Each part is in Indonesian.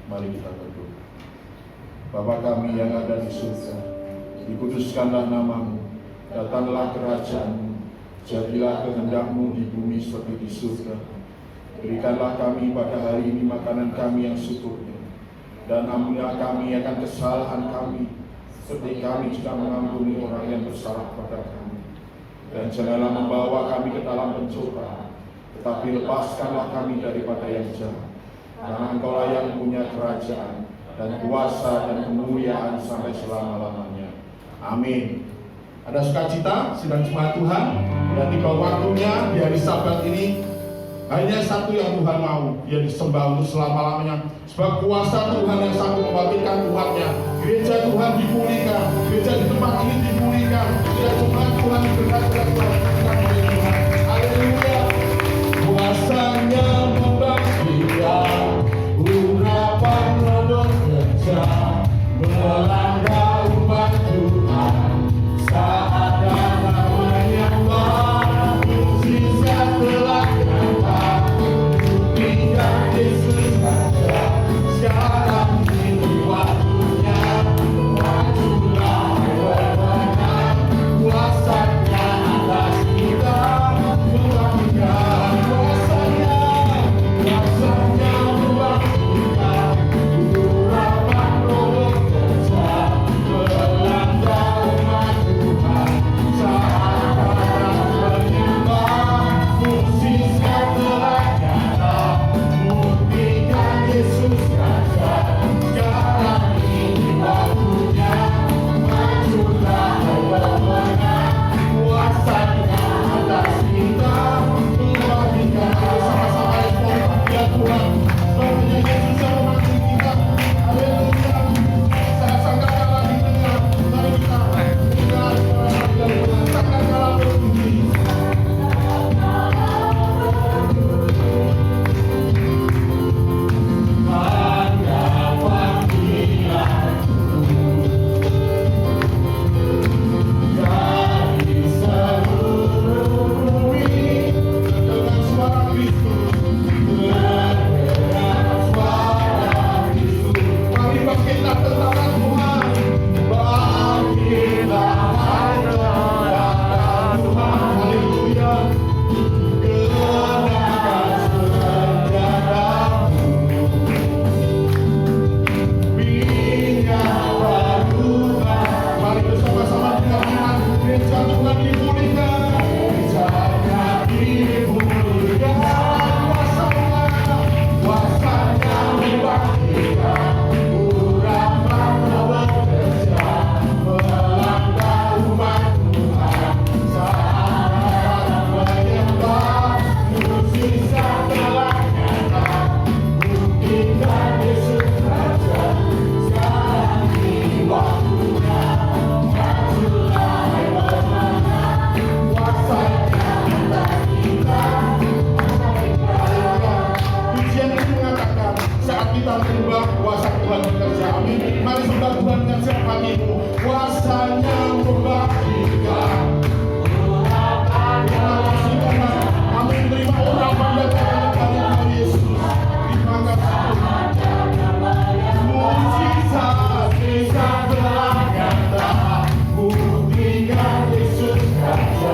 Mari kita berdoa. Bapa kami yang ada di surga, dikuduskanlah namamu, datanglah kerajaan-mu, jadilah kehendak-mu di bumi seperti di surga. Berikanlah kami pada hari ini makanan kami yang secukupnya, dan ampunilah kami akan kesalahan kami, seperti kami juga mengampuni orang yang bersalah kepada kami. Dan janganlah membawa kami ke dalam pencobaan, tetapi lepaskanlah kami daripada yang jahat. Karena Engkaulah yang punya kerajaan dan kuasa dan kemuliaan sampai selama-lamanya. Amin. Ada sukacita sidang jemaat Tuhan, dan tiba waktunya di hari Sabat ini hanya satu yang Tuhan mau, dia disembah untuk selama-lamanya. Sebab kuasa Tuhan yang sanggup membangkitkan umatnya. Gereja Tuhan dipulihkan, gereja di tempat ini dipulihkan, dan jemaat Tuhan berkat-berkat oleh Tuhan. Haleluya. Kuasanya membangkitkan, urapan roh kerja, melanda umat Tuhan. Saat nama yang baru, mukjizat telah nyata, buktikan Yesus ada. Sekarang ini waktunya, majulah berwenang, kuasanya atas kita, membangkitkan kuasanya membangkitkan, urapan roh kerja, melanda umat Tuhan. Saat para penyembah, mukjizat telah nyata, buktikan Yesus raja. Sekarang ini waktunya, majulah berwenang, kuasanya atas kita, membangkitkan. Sama-sama ya Tuhan, sebenarnya Yesus yang memanggil kita. Haleluya. Saya sangka kalah di tengah. Mari kita dengar Tuhan. Sangka kalah berpuji. Pada panggilanku dari seluruh bumi, dengan suara Kristus, dengan suara Kristus. Mari bangkitlah tentara Tuhan, bangkitlah tentara Tuhan. Haleluya. Kenakan senjatamu, minyak Tuhan. Mari bersama-sama dengan iman, gereja Tuhan dipulihkan, gerejanya dipulihkan. Kuasanya membangkitkan, urapan roh kerja, melanda umat Tuhan. Saat menyembah, mukjizat telah nyata, buktikan Yesus raja. Sekarang ini waktunya, majulah berwenang, kuasanya atas kita. Pujian itu mengatakan saat kita menyembah, kuasa Tuhan bekerja. Amin. Mari sembah Tuhan dengan siap hatimu. Kuasanya membangkitkan, urapannya. Amin. Terima urapan dan Tuhan Yesus. Terima kasih. Mukjizat bisa telah nyata, buktikan Yesus raja.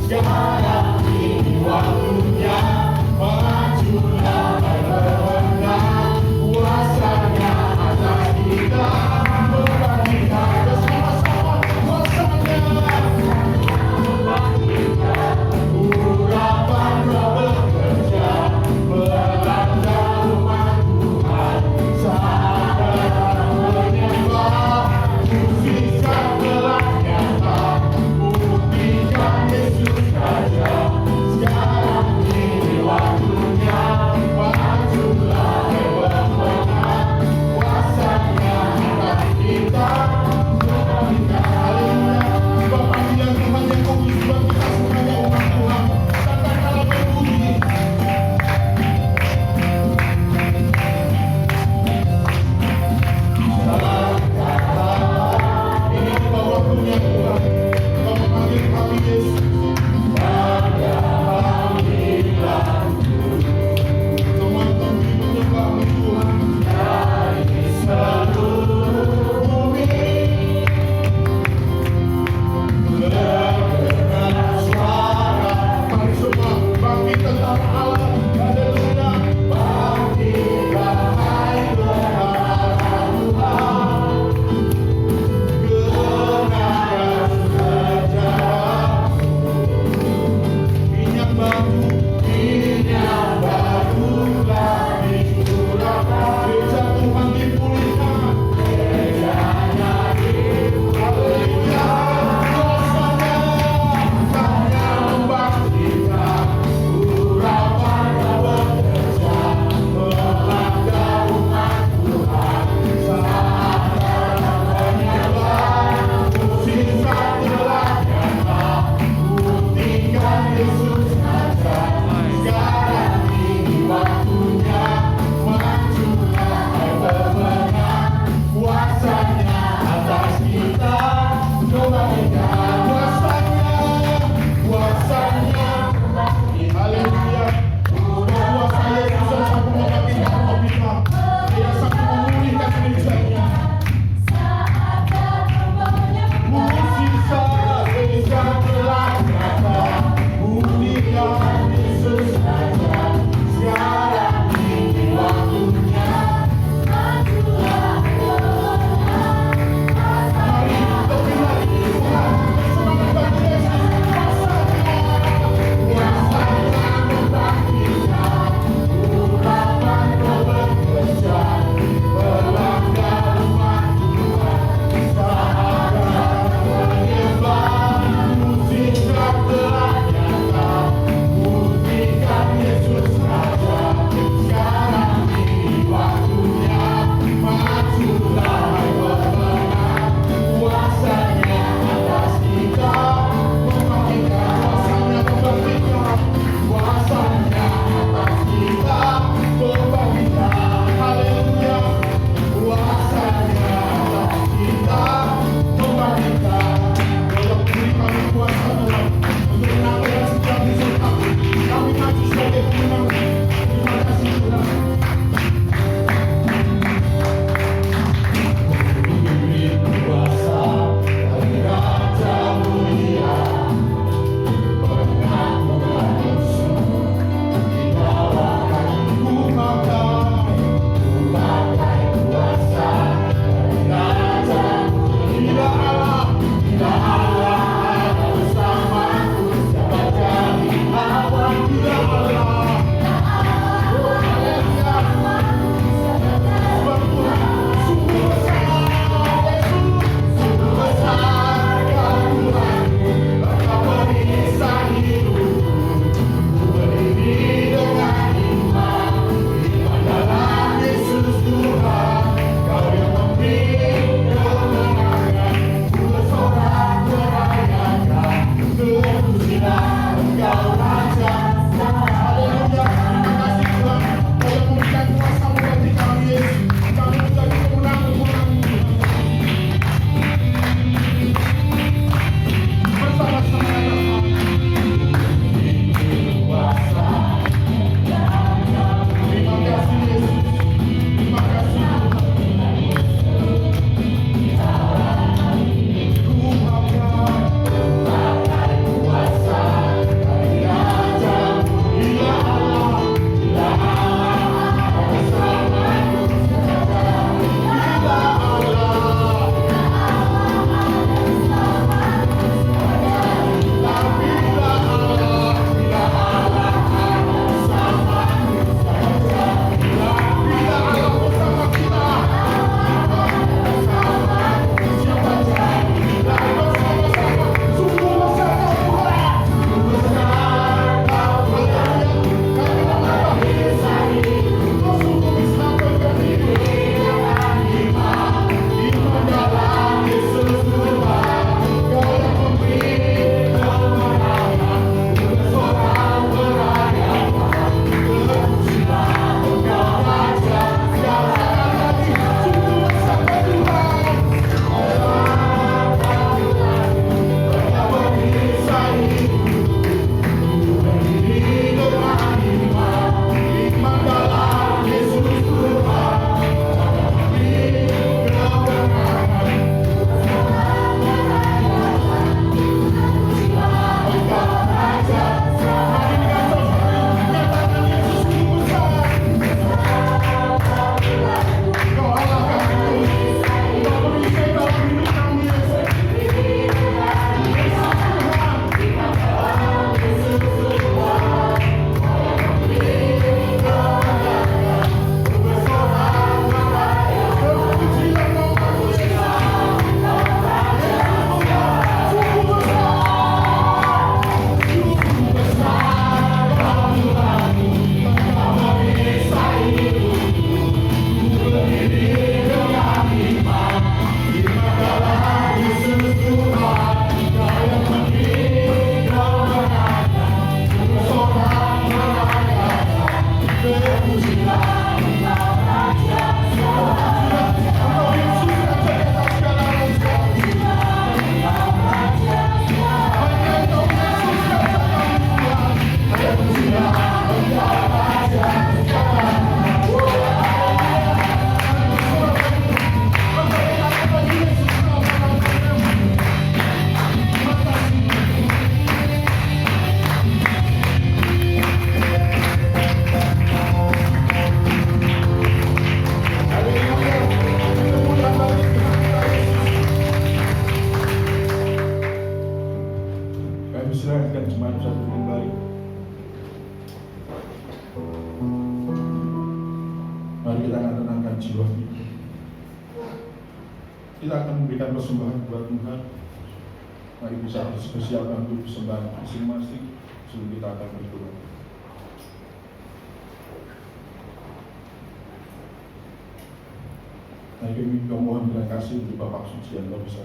Sekarang ini waktunya, majulah berwenang, kuasanya atas kita, membangkitkan bersama-sama. Kuasanya membangkitkan, urapan roh bekerja, menyelamatkan jiwa kita. Kita akan memberikan persembahan buat Tuhan. Mari bisa persiapkan untuk persembahan masing-masing sebelum kita akan berdoa. Mari kami mohon dengan kasih untuk Bapak Suci yang bisa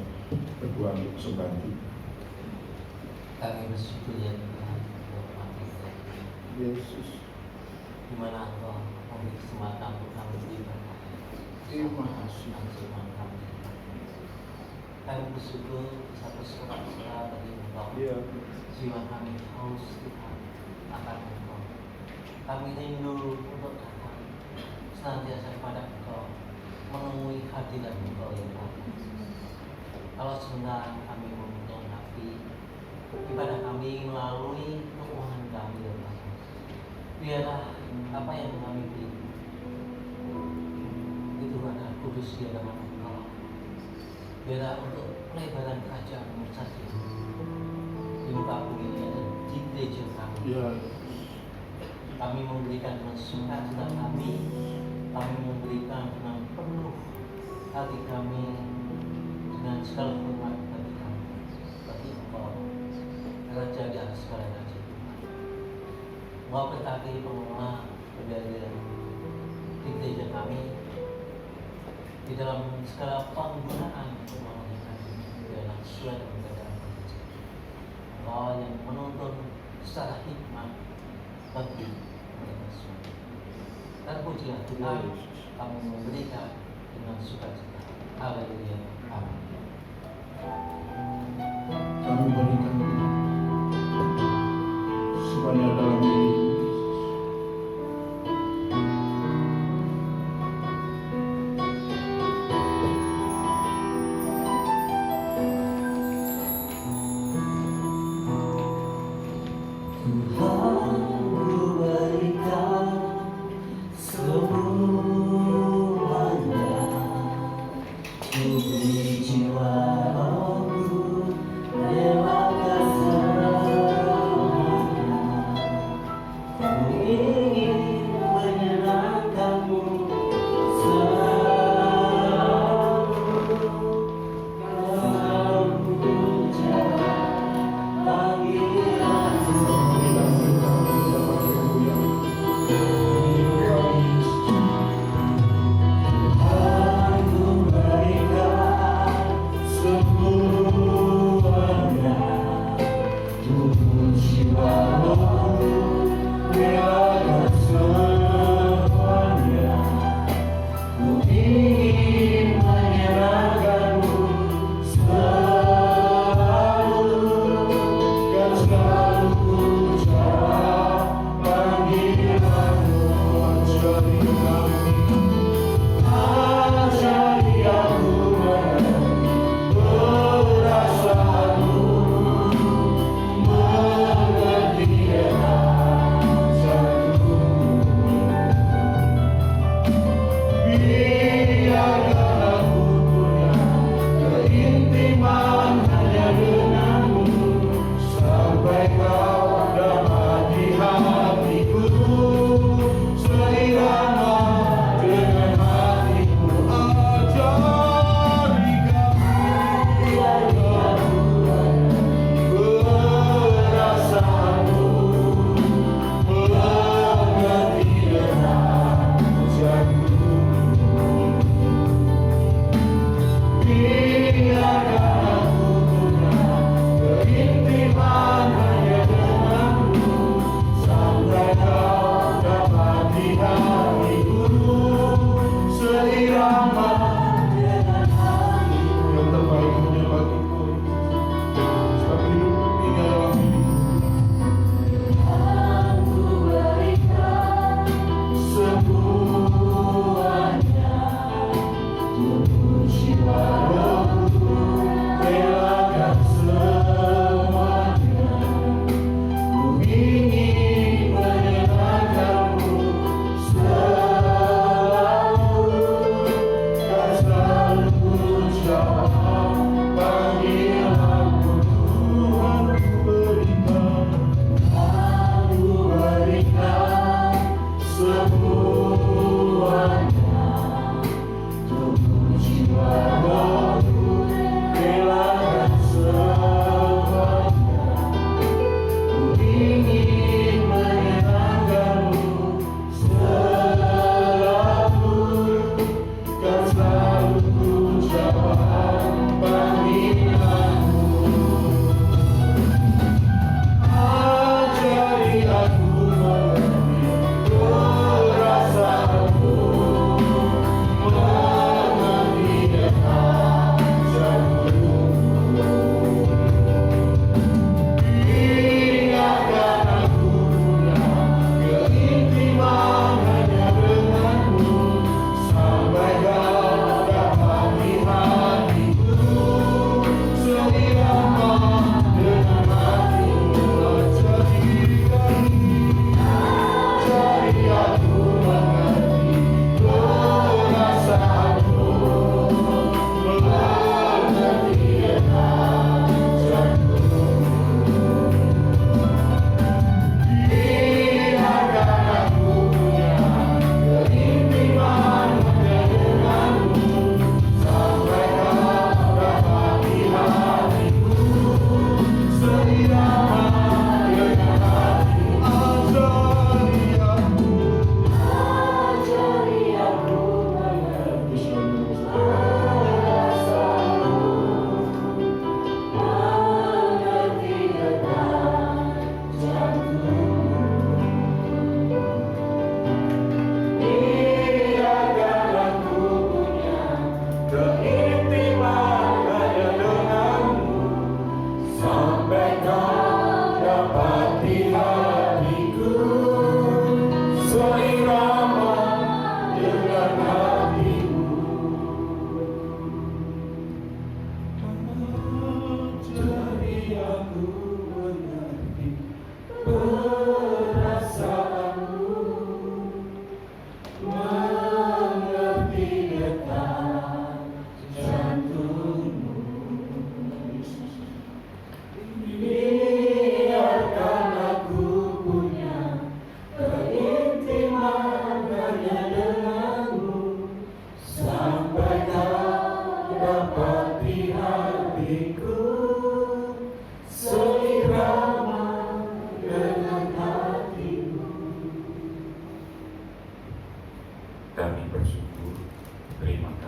berdoa untuk persembahan kita. Kami bersyukur ya Tuhan untuk umat Israel. Yesus, Di mana Engkau memberi kesempatan untuk kami beribadah. terima kasih. Firman kami. Kami bersyukur bisa bersorak-sorai bagi Engkau. Jiwa kami haus Tuhan akan Engkau. Kami rindu untuk datang senantiasa kepada Engkau, menemui hadirat Engkau ya Tuhan. Kalau sebentar kami menghidupi ibadah kami melalui keuangan kami ya Tuhan. Biarlah apa yang kami beri itu adalah kudus di hadapan Engkau. Biarlah untuk pelebaran kerajaan-Mu saja di muka bumi ini dan di gereja kami. Kami memberikan dengan sukacita kami memberikan dengan penuh hati kami dengan segala hormat bagi kami, bagi Engkau, Raja di atas segala raja Tuhan. Engkau berkati pengelola pendeta di gereja kami di dalam segala penggunaan keuangan kami biarlah sesuai dengan keadaan gereja. Engkau yang menuntun secara hikmat bagi mereka semua. Terpujilah Tuhan, kami memberikan dengan sukacita. Haleluya. Amin. Kami berikan semuanya dalam diri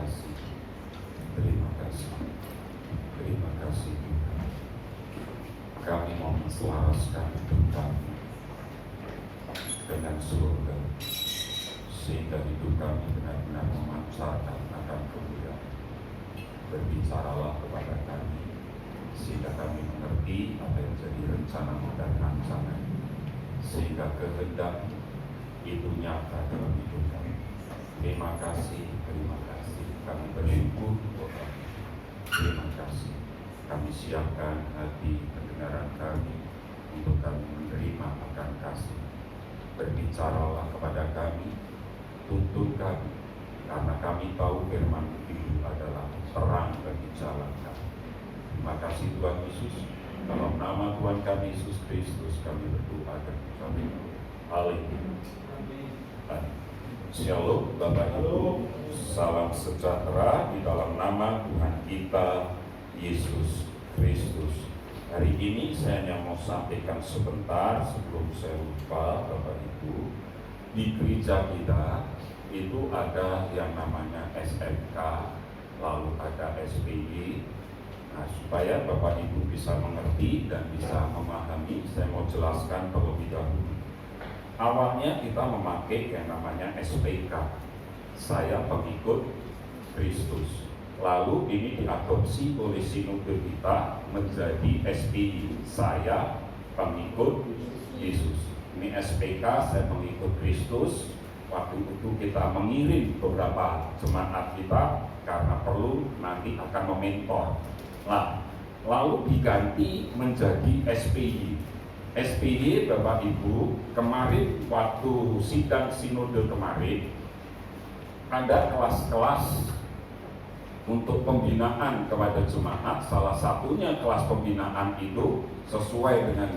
kasih. Terima kasih. Terima kasih Tuhan. Kami mau menselaraskan hidup kami dengan surga, sehingga hidup kami benar-benar memancarkan akan kemuliaan. Berbicaralah kepada kami, sehingga kami mengerti apa yang jadi rencana-Mu dan rancangan, sehingga kehendak itu nyata dalam hidup kami. Terima kasih, terima kasih. Kami bersyukur Tuhan. Terima kasih. Kami siapkan hati pendengaran kami untuk kami menerima akan kasih. Berbicaralah kepada kami, tuntun kami, karena kami tahu firman itu adalah terang bagi jalan kami. Terima kasih Tuhan Yesus. Dalam nama Tuhan kami Yesus Kristus kami berdoa dan kami haleluya. Shalom Bapak Ibu, salam sejahtera di dalam nama Tuhan kita Yesus Kristus. Hari ini saya hanya mau sampaikan sebentar sebelum saya lupa Bapak Ibu. Di gereja kita itu ada yang namanya SMK, lalu ada SPY. Nah, supaya Bapak Ibu bisa mengerti dan bisa memahami, saya mau jelaskan terlebih dahulu. Awalnya kita memakai yang namanya SPK, saya pengikut Kristus. Lalu ini diadopsi oleh sinode kita menjadi SPY, saya pengikut Yesus. Ini SPK, saya pengikut Kristus. Waktu itu kita mengirim beberapa jemaat kita karena perlu nanti akan mementor. Nah, lalu diganti menjadi SPY. SPY Bapak Ibu, kemarin waktu sidang sinode kemarin ada kelas-kelas untuk pembinaan kepada jemaat. Salah satunya kelas pembinaan itu sesuai dengan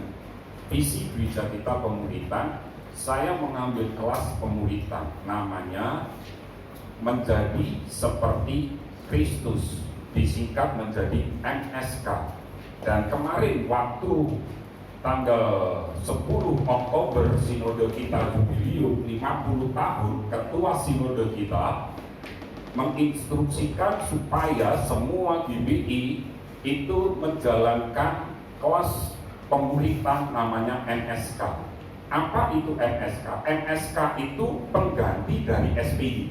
visi gereja kita pemuritan. Saya mengambil kelas pemuritan, namanya menjadi seperti Kristus, disingkat menjadi MSK. Dan kemarin waktu tanggal 10 Oktober sinode kita jubilium 50 tahun, ketua sinode kita menginstruksikan supaya semua GBI itu menjalankan kelas pemuritan namanya MSK. Apa itu MSK? MSK itu pengganti dari SPY.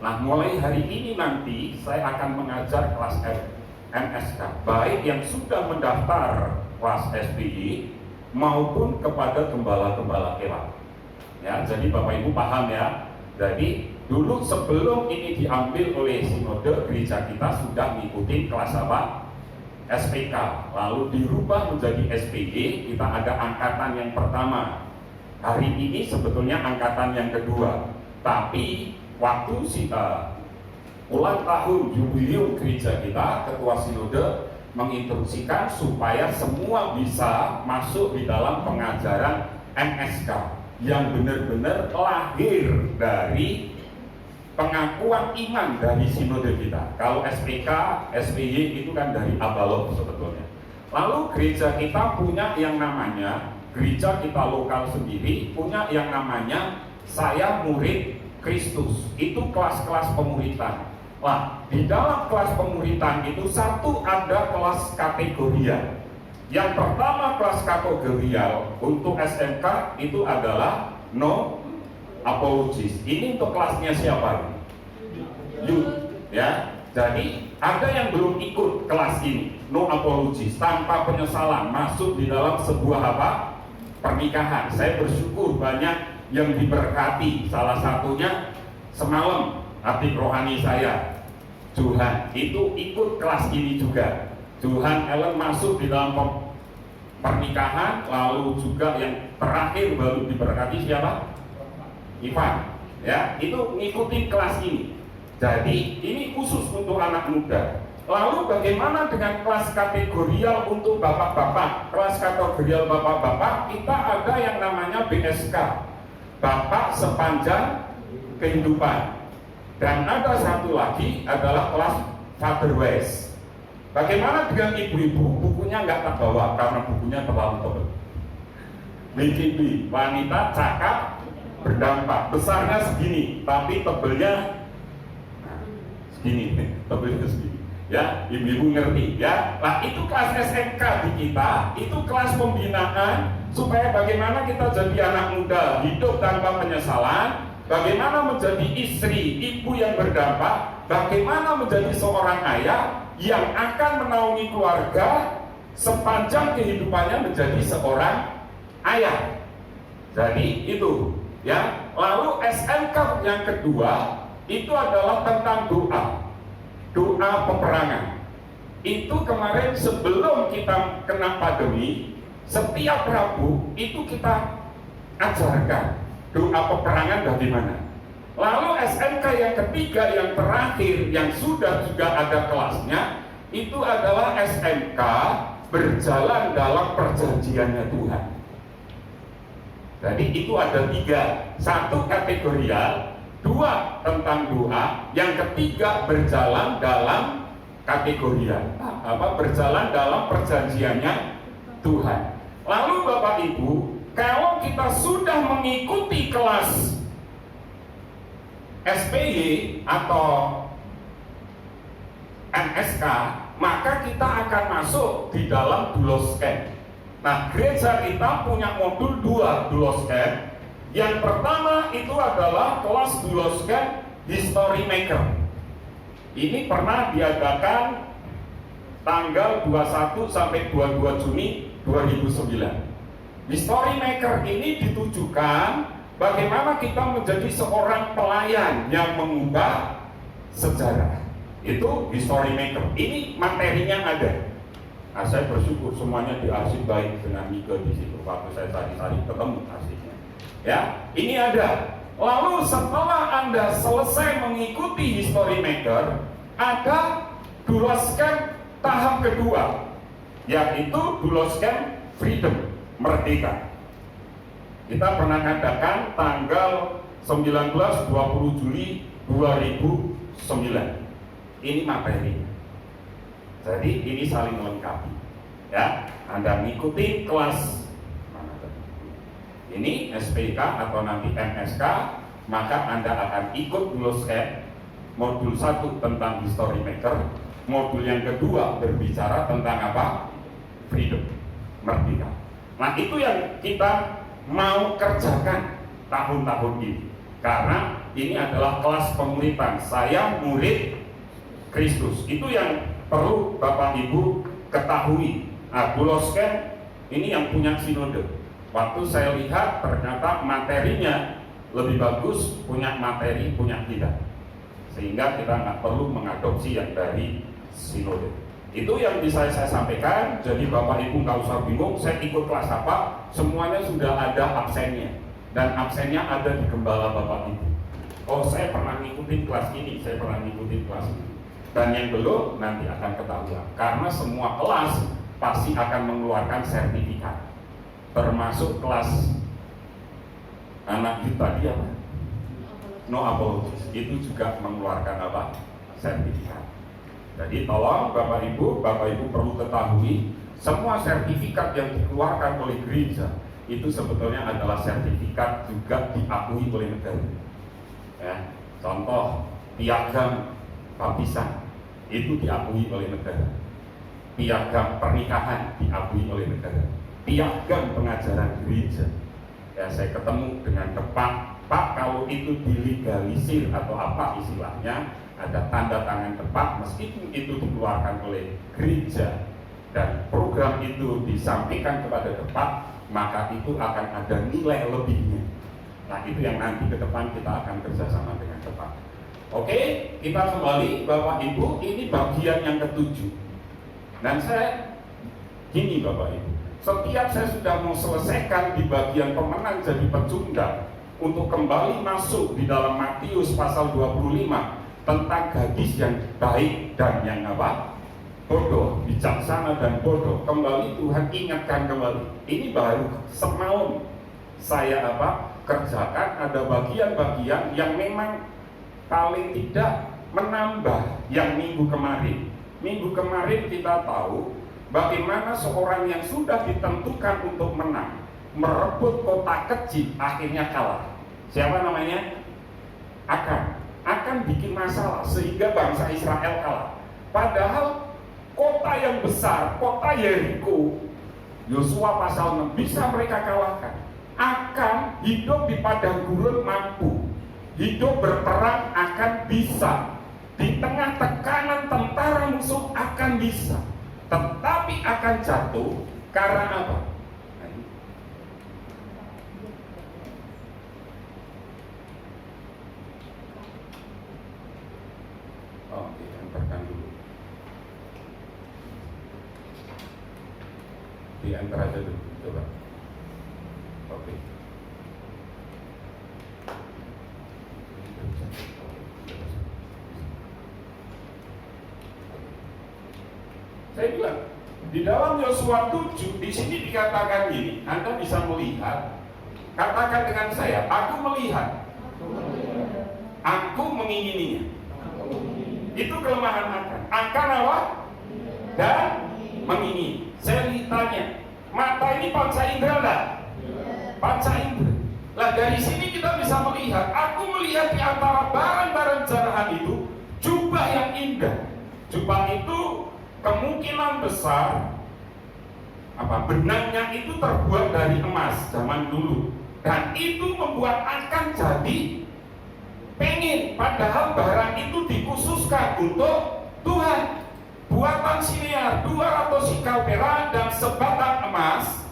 Nah, mulai hari ini nanti saya akan mengajar kelas MSK, baik yang sudah mendaftar kelas SPY maupun kepada gembala-gembala kelak. Ya, jadi Bapak Ibu paham ya. Jadi dulu sebelum ini diambil oleh sinode, gereja kita sudah mengikuti kelas apa? SPK. Lalu dirubah menjadi SPY. Kita ada angkatan yang pertama. Hari ini sebetulnya angkatan yang kedua. Tapi waktu ulang tahun jubilium gereja kita, ketua sinode menginstruksikan supaya semua bisa masuk di dalam pengajaran MSK yang benar-benar lahir dari pengakuan iman dari sinode kita. Kalau SPK, SPY itu kan dari Abalok sebetulnya. Lalu gereja kita punya yang namanya, gereja kita lokal sendiri punya yang namanya saya murid Kristus. Itu kelas-kelas pemuritan. Nah, di dalam kelas pemuritan itu satu ada kelas kategorial. Yang pertama kelas kategorial untuk SMK itu adalah no apologies. Ini untuk kelasnya siapa? Youth, ya. Jadi ada yang belum ikut kelas ini, no apologies, tanpa penyesalan masuk di dalam sebuah apa? Pernikahan. Saya bersyukur banyak yang diberkati. Salah satunya semalam adik rohani saya, Johan, itu ikut kelas ini juga. Johan Ellen masuk di dalam pernikahan. Lalu juga yang terakhir baru diberkati siapa? Ivan, ya, itu ngikutin kelas ini. Jadi ini khusus untuk anak muda. Lalu bagaimana dengan kelas kategorial untuk bapak-bapak? Kelas kategorial bapak-bapak kita ada yang namanya BSK, Bapak Sepanjang Kehidupan. Dan ada satu lagi adalah kelas Father West. Bagaimana dengan ibu-ibu? Bukunya nggak terbawa karena bukunya terlalu tebal. BKB, wanita cakap berdampak. Besarnya segini, tapi tebelnya Gini, tabelnya segini. Ya, ibu-ibu ngerti ya. Nah, itu kelas SMK di kita, itu kelas pembinaan supaya bagaimana kita jadi anak muda hidup tanpa penyesalan, bagaimana menjadi istri, ibu yang berdampak, bagaimana menjadi seorang ayah yang akan menaungi keluarga sepanjang kehidupannya menjadi seorang ayah. Jadi itu ya. Lalu SMK yang kedua itu adalah tentang doa peperangan. Itu kemarin sebelum kita kena pandemi, setiap Rabu itu kita ajarkan doa peperangan bagaimana. Lalu SMK yang ketiga, yang terakhir, yang sudah juga ada kelasnya, itu adalah SMK berjalan dalam perjanjiannya Tuhan. Jadi itu ada 3, 1 kategorial, 2 tentang doa, yang ketiga berjalan dalam kategorial, berjalan dalam perjanjiannya Tuhan. Lalu Bapak Ibu, kalau kita sudah mengikuti kelas SPY atau MSK, maka kita akan masuk di dalam Doulos Camp. Nah, gereja kita punya modul 2 Doulos Camp. Yang pertama itu adalah kelas Doulos Camp History Maker. Ini pernah diadakan tanggal 21 sampai 22 Juni 2009. History Maker ini ditujukan bagaimana kita menjadi seorang pelayan yang mengubah sejarah. Itu History Maker. Ini materinya ada. Nah, saya bersyukur semuanya diarsip baik dengan Mika di situ. Waktu saya cari-cari ketemu arsipnya. Ya, ini ada. Lalu setelah Anda selesai mengikuti History Maker, ada Doulos Camp tahap kedua, yaitu Doulos Camp Freedom, Merdeka. Kita pernah adakan tanggal 19-20 Juli 2009. Ini materi. Jadi ini saling melengkapi. Ya, Anda mengikuti kelas mana tadi? Ini SPK atau nanti MSK, maka Anda akan ikut Doulos Camp. Modul 1 tentang History Maker, modul yang kedua berbicara tentang apa? Freedom, merdeka. Nah, itu yang kita mau kerjakan tahun-tahun ini. Karena ini adalah kelas pemuritan. Saya murid Kristus. Itu yang perlu Bapak Ibu ketahui. Nah, Doulos Camp ini yang punya sinode. Waktu saya lihat ternyata materinya lebih bagus, punya materi, punya kita. Sehingga kita nggak perlu mengadopsi yang dari sinode. Itu yang bisa saya sampaikan. Jadi Bapak Ibu nggak usah bingung, saya ikut kelas apa, semuanya sudah ada absennya. Dan absennya ada di gembala Bapak Ibu. Oh, saya pernah ngikutin kelas ini, saya pernah ngikutin kelas ini. Dan yang belum nanti akan ketahuan. Karena semua kelas pasti akan mengeluarkan sertifikat. Termasuk kelas anak youth tadi apa? No apologies. Itu juga mengeluarkan apa? Sertifikat. Jadi tolong Bapak Ibu perlu ketahui, semua sertifikat yang dikeluarkan oleh gereja itu sebetulnya adalah sertifikat juga diakui oleh negara. Ya, contoh piagam baptisan itu diakui oleh negara, piagam pernikahan diakui oleh negara, piagam pengajaran gereja. Ya, saya ketemu dengan Pak, kalau itu dilegalisir atau apa istilahnya, ada tanda tangan tepat, meskipun itu dikeluarkan oleh gereja dan program itu disampaikan kepada tepat, maka itu akan ada nilai lebihnya. Nah, itu yang nanti ke depan kita akan kerjasama dengan tepat. Oke, kita kembali Bapak Ibu, ini bagian yang ke-7. Dan saya gini Bapak Ibu, setiap saya sudah mau selesaikan di bagian pemenang jadi pecundang untuk kembali masuk di dalam Matius pasal 25 tentang gadis yang baik dan yang apa? Bodoh, bijaksana dan bodoh. Kembali Tuhan ingatkan kembali. Ini baru semalam saya kerjakan, ada bagian-bagian yang memang paling tidak menambah yang minggu kemarin. Minggu kemarin kita tahu bagaimana seorang yang sudah ditentukan untuk menang, merebut kota kecil, akhirnya kalah. Siapa namanya? Akan. akan bikin masalah sehingga bangsa Israel kalah. Padahal kota yang besar, kota Yeriko, Yosua pasal 6 bisa mereka kalahkan. Akan hidup di padang gurun mampu, hidup berperang akan bisa, di tengah tekanan tentara musuh akan bisa, tetapi akan jatuh karena apa? Oke, antarkan dulu. Diantar aja dulu, coba. Oke. Saya bilang, di dalam Yosua 7, di sini dikatakan gini, Anda bisa melihat, katakan dengan saya, aku melihat, aku mengingininya. Itu kelemahan akan apa? Dan mengingini. Saya ditanya, mata ini panca indera enggak? Panca indera. Lah dari sini kita bisa melihat, aku melihat di antara barang-barang jarahan itu jubah yang indah. Jubah itu kemungkinan besar benangnya itu terbuat dari emas zaman dulu, dan itu membuat akan jadi pengen, padahal barang itu dikhususkan untuk Tuhan. Buatan Sinear 200 sikal perak dan sebatang emas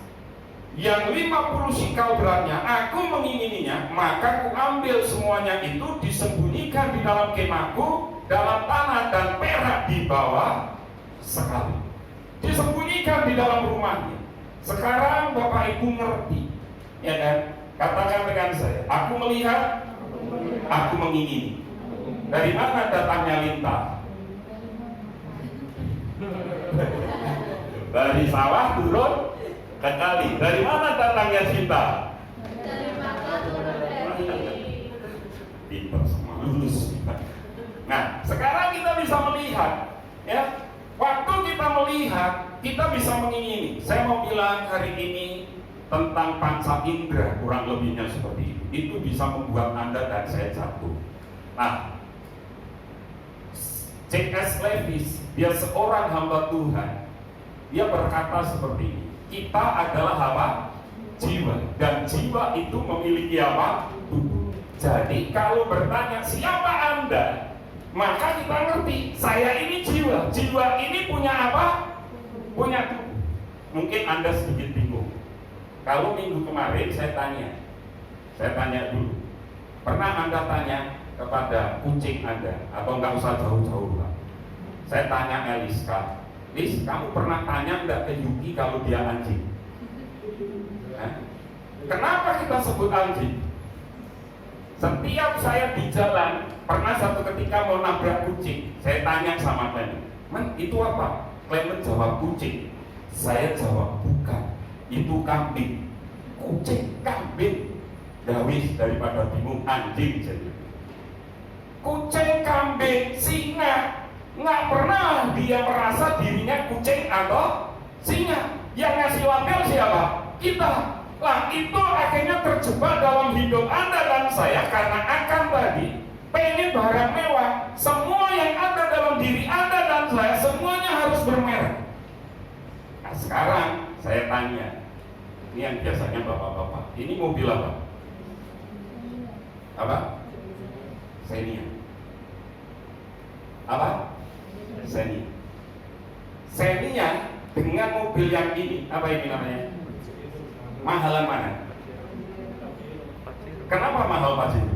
yang 50 sikal beratnya, aku mengingininya, maka ku ambil semuanya itu, disembunyikan di dalam kemahku, dalam tanah, dan perak di bawah sekali, disembunyikan di dalam rumahnya. Sekarang Bapak Ibu ngerti, ya kan? Katakan dengan saya, aku melihat, aku mengingini. Dari mana datangnya lintah? Dari sawah turun ke kali. Dari mana datangnya cinta? Dari mata turun dari. Pintar semua, lulus. Nah, sekarang kita bisa melihat, ya. Waktu kita melihat, kita bisa mengingini. Saya mau bilang hari ini tentang panca indera, kurang lebihnya seperti itu. Itu bisa membuat Anda dan saya jatuh. Nah, C.S. Lewis, dia seorang hamba Tuhan. Dia berkata seperti ini, kita adalah apa? Jiwa. Dan jiwa itu memiliki apa? Tubuh. Jadi kalau bertanya siapa Anda, maka kita ngerti, saya ini jiwa. Jiwa ini punya apa? Punya tubuh. Mungkin Anda sedikit bingung. Kalau minggu kemarin saya tanya dulu, pernah Anda tanya kepada kucing Anda, atau nggak usah jauh-jauh lah. Saya tanya Eliska, Lis, kamu pernah tanya nggak ke Yuki kalau dia anjing? Kenapa kita sebut anjing? Setiap saya di jalan, pernah satu ketika mau nabrak kucing, saya tanya sama Clement, "Men, itu apa?" Clement jawab kucing. Saya jawab bukan, itu kambing. Kucing, kambing. Dawis daripada bingung, anjing jadi. Kucing, kambing, singa, nggak pernah dia merasa dirinya kucing atau singa. Yang ngasih label siapa? Kita. Lah itu akhirnya terjebak dalam hidup Anda dan saya karena akan tadi pengen barang mewah. Semua yang ada dalam diri Anda dan saya semuanya harus bermerek. Nah sekarang saya tanya, ini yang biasanya bapak-bapak, ini mobil apa? Apa? Xenia. Apa? Xenia. Xenia dengan mobil yang ini, apa ini namanya? Mahalan mana? Kenapa mahal Pajero?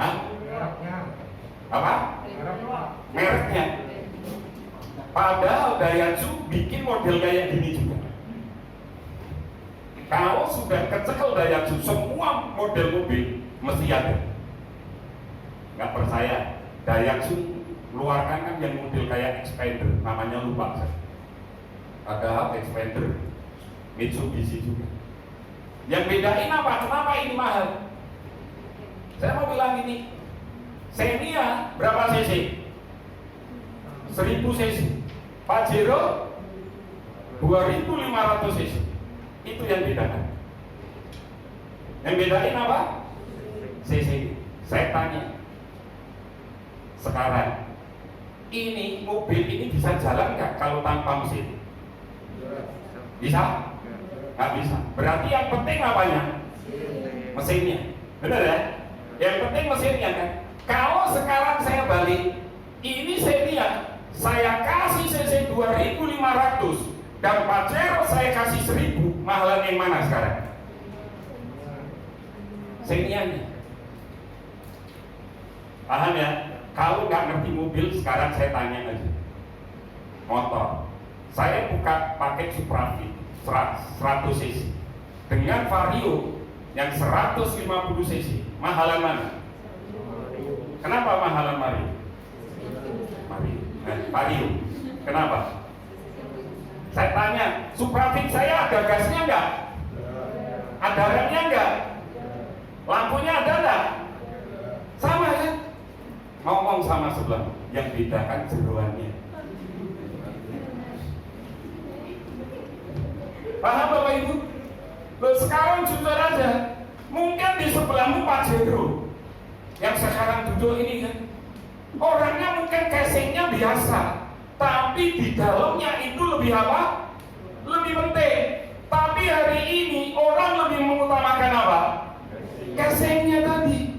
Hah? Apa? Mereknya. Padahal Daihatsu bikin model kayak gini juga. Kalau sudah kecekel Daihatsu, semua model mobil mesti ada. Nggak percaya? Daihatsu keluarkan kan yang model kayak Expander, namanya lupa saya. Padahal Expander Mitsubishi juga. Yang bedain apa? Kenapa ini mahal? Saya mau bilang ini, Xenia berapa cc? 1000 cc. Pajero 2500 cc. Itu yang bedakan. Yang bedain apa? cc. Saya tanya, sekarang ini mobil ini bisa jalan nggak kalau tanpa mesin? Bisa? Nggak bisa. Berarti yang penting apanya? Mesinnya. Benar ya? Yang penting mesinnya kan. Kalau sekarang saya balik, ini saya lihat, saya kasih cc 2.500 dan Pajero saya kasih 1.000, mahalan yang mana sekarang? Seniannya. Paham ya? Kalau nggak ngerti mobil, sekarang saya tanya aja. Motor, saya buka pakai Supra Fit 100 cc dengan Vario yang 150 cc, mahalan mana? Kenapa mahalan Vario? Vario. Kenapa? Saya tanya, Supra Fit saya ada gasnya nggak? Ada remnya nggak? Lampunya ada nggak? Sama kan? Ngomong sama sebelah, yang bedakan jeroannya. Paham Bapak Ibu? Loh, sekarang jujur aja, mungkin di sebelahmu Pajero yang sekarang duduk ini kan, orangnya mungkin casingnya biasa, tapi di dalamnya itu lebih apa? Lebih penting. Tapi hari ini orang lebih mengutamakan apa? Casingnya tadi,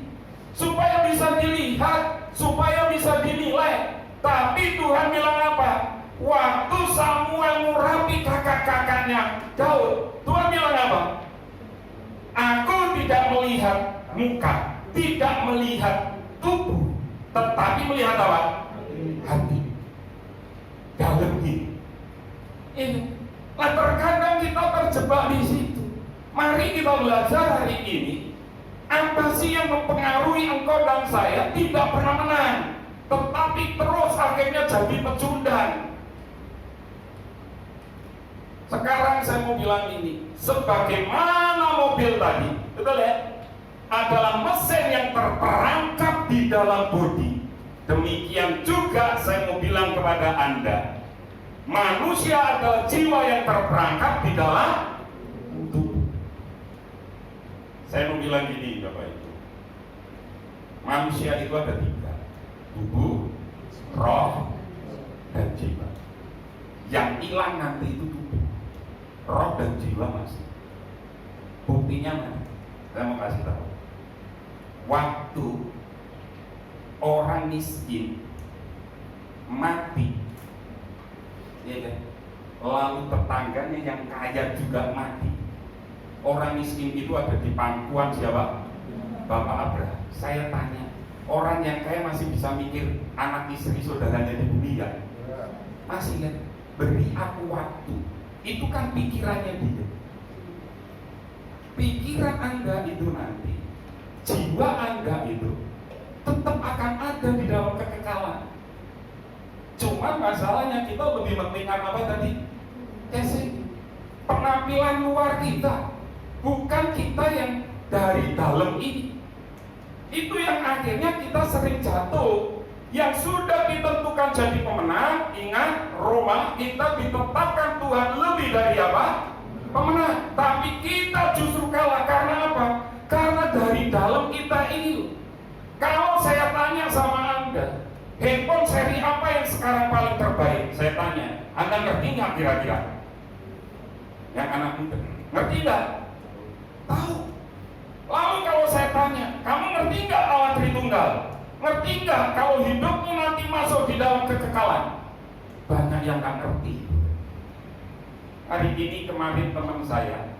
supaya bisa dilihat, supaya bisa dinilai. Tapi Tuhan bilang apa? Waktu Samuel murapi kakak-kakaknya Daud, Tuhan bilang apa? Aku tidak melihat muka, tidak melihat tubuh, tetapi melihat apa? Hati. Dalamnya. Ini. Nah, terkadang kita terjebak di situ. Mari kita belajar hari ini. Apa sih yang mempengaruhi engkau dan saya tidak pernah menang, tetapi terus akhirnya jadi pecundang. Sekarang saya mau bilang ini, sebagaimana mobil tadi, betul ya? Adalah mesin yang terperangkap di dalam bodi. Demikian juga saya mau bilang kepada Anda, manusia adalah jiwa yang terperangkap di dalam tubuh. Saya mau bilang gini Bapak Ibu, manusia itu ada 3, tubuh, roh, dan jiwa. Yang hilang nanti itu tubuh, roh dan jiwa masih. Buktinya mana? Saya mau kasih tahu. Waktu orang miskin mati, ya kan? Lalu tetangganya yang kaya juga mati. Orang miskin itu ada di pangkuan siapa? Bapak Abraham. Saya tanya, orang yang kaya masih bisa mikir anak istri saudaranya di bumi kan? Masih kan? Beri aku waktu. Itu kan pikirannya dia. Pikiran Anda itu nanti, jiwa Anda itu tetap akan ada di dalam kekekalan. Cuman masalahnya kita lebih mementingkan apa tadi? Casing. Penampilan luar kita, bukan kita yang dari dalam ini. Itu yang akhirnya kita sering jatuh. Yang sudah ditentukan jadi pemenang, ingat Roma, kita ditetapkan Tuhan lebih dari apa? Pemenang. Tapi kita justru kalah karena apa? Karena dari dalam kita ini. Kalau saya tanya sama Anda, handphone seri apa yang sekarang paling terbaik? Saya tanya, Anda ngerti nggak kira-kira? Yang anak muda, ngerti nggak? Tahu. Lalu kalau saya tanya, kamu ngerti nggak Allah Tritunggal? Ngerti nggak kalau hidupmu nanti masuk di dalam kekekalan? Banyak yang nggak ngerti. Hari ini kemarin teman saya,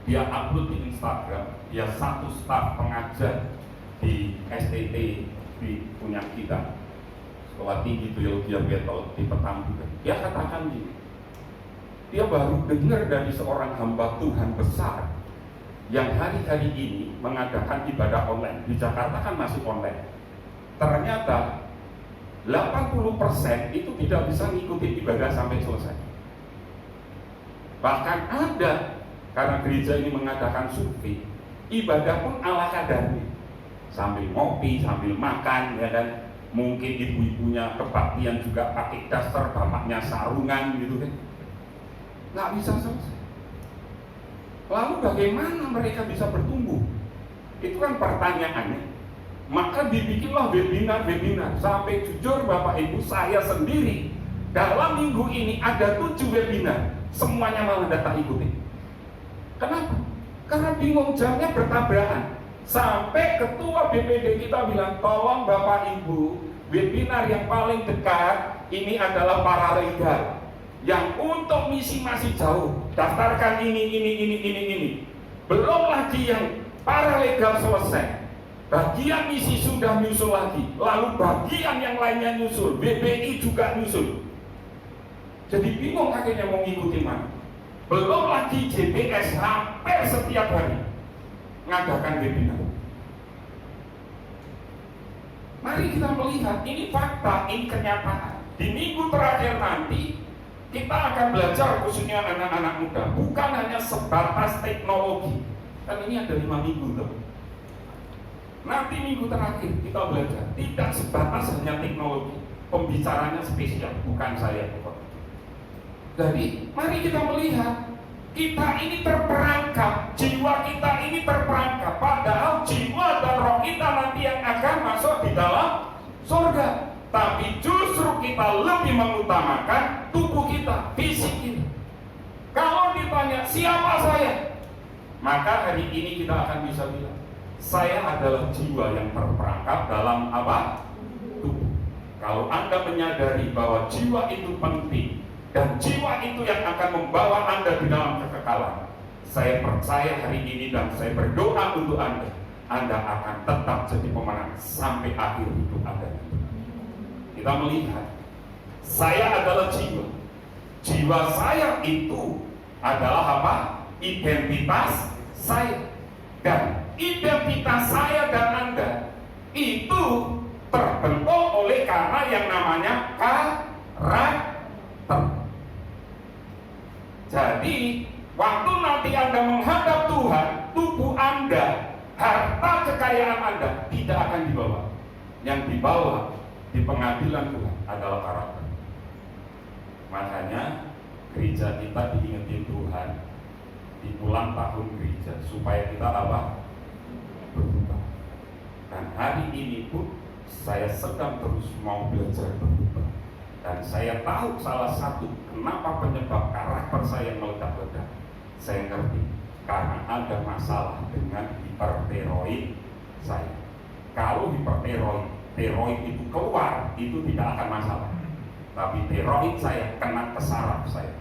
dia upload di Instagram, dia satu staf pengajar di STT di punya kita, Sekolah Tinggi Teologi Betel di Petamburan. Dia katakan gini, dia baru dengar dari seorang hamba Tuhan besar yang hari-hari ini mengadakan ibadah online. Di Jakarta kan masih online. Ternyata 80% itu tidak bisa ngikutin ibadah sampai selesai. Bahkan ada, karena gereja ini mengadakan survei, ibadah pun ala kadarnya, sambil ngopi, sambil makan, ya kan. Mungkin ibu-ibunya kebaktian juga pakai daster, bapaknya sarungan gitu kan. Nggak bisa selesai. Lalu bagaimana mereka bisa bertumbuh? Itu kan pertanyaannya. Maka dibikinlah webinar. Sampai jujur Bapak Ibu, saya sendiri dalam minggu ini ada 7 webinar, semuanya malah tak ikuti. Kenapa? Karena bingung, jamnya bertabrakan. Sampai ketua BPD kita bilang, tolong Bapak Ibu, webinar yang paling dekat ini adalah paralegal. Yang untuk misi masih jauh, daftarkan ini. Belum lagi yang paralegal selesai. Bagian misi sudah nyusul lagi, lalu bagian yang lainnya nyusul, BPI juga nyusul. Jadi bingung akhirnya mau ngikutin mana. Belum lagi JPS hampir setiap hari ngadakan webinar. Mari kita melihat, ini fakta, ini kenyataan. Di minggu terakhir nanti kita akan belajar, khususnya anak-anak muda, bukan hanya sebatas teknologi. Kan ini ada 5 minggu tuh. Nanti minggu terakhir kita belajar tidak sebatas hanya teknologi. Pembicaranya spesial, bukan saya pokoknya. Jadi mari kita melihat, kita ini terperangkap, jiwa kita ini terperangkap. Padahal jiwa dan roh kita nanti yang akan masuk di dalam surga. Tapi justru kita lebih mengutamakan tubuh kita, fisik kita. Kalau ditanya siapa saya, maka hari ini kita akan bisa bilang, saya adalah jiwa yang terperangkap dalam apa? Tubuh. Kalau Anda menyadari bahwa jiwa itu penting dan jiwa itu yang akan membawa Anda di dalam kekekalan, saya percaya hari ini dan saya berdoa untuk Anda akan tetap jadi pemenang sampai akhir hidup Anda. Kita melihat, saya adalah jiwa. Jiwa saya itu adalah apa? Identitas saya. Dan identitas saya dan Anda itu terbentuk oleh karena yang namanya karakter. Jadi waktu nanti Anda menghadap Tuhan, tubuh Anda, harta kekayaan Anda tidak akan dibawa. Yang dibawa di pengadilan Tuhan adalah karakter. Makanya gereja kita diingetin Tuhan di ulang tahun gereja supaya kita apa? Berubah. Dan hari ini pun saya sedang terus mau belajar berubah. Dan saya tahu salah satu kenapa penyebab karakter saya meledak-ledak. Saya ngerti karena ada masalah dengan hipertiroid saya. Kalau tiroid itu keluar, itu tidak akan masalah. Tapi tiroid saya kena ke saraf saya,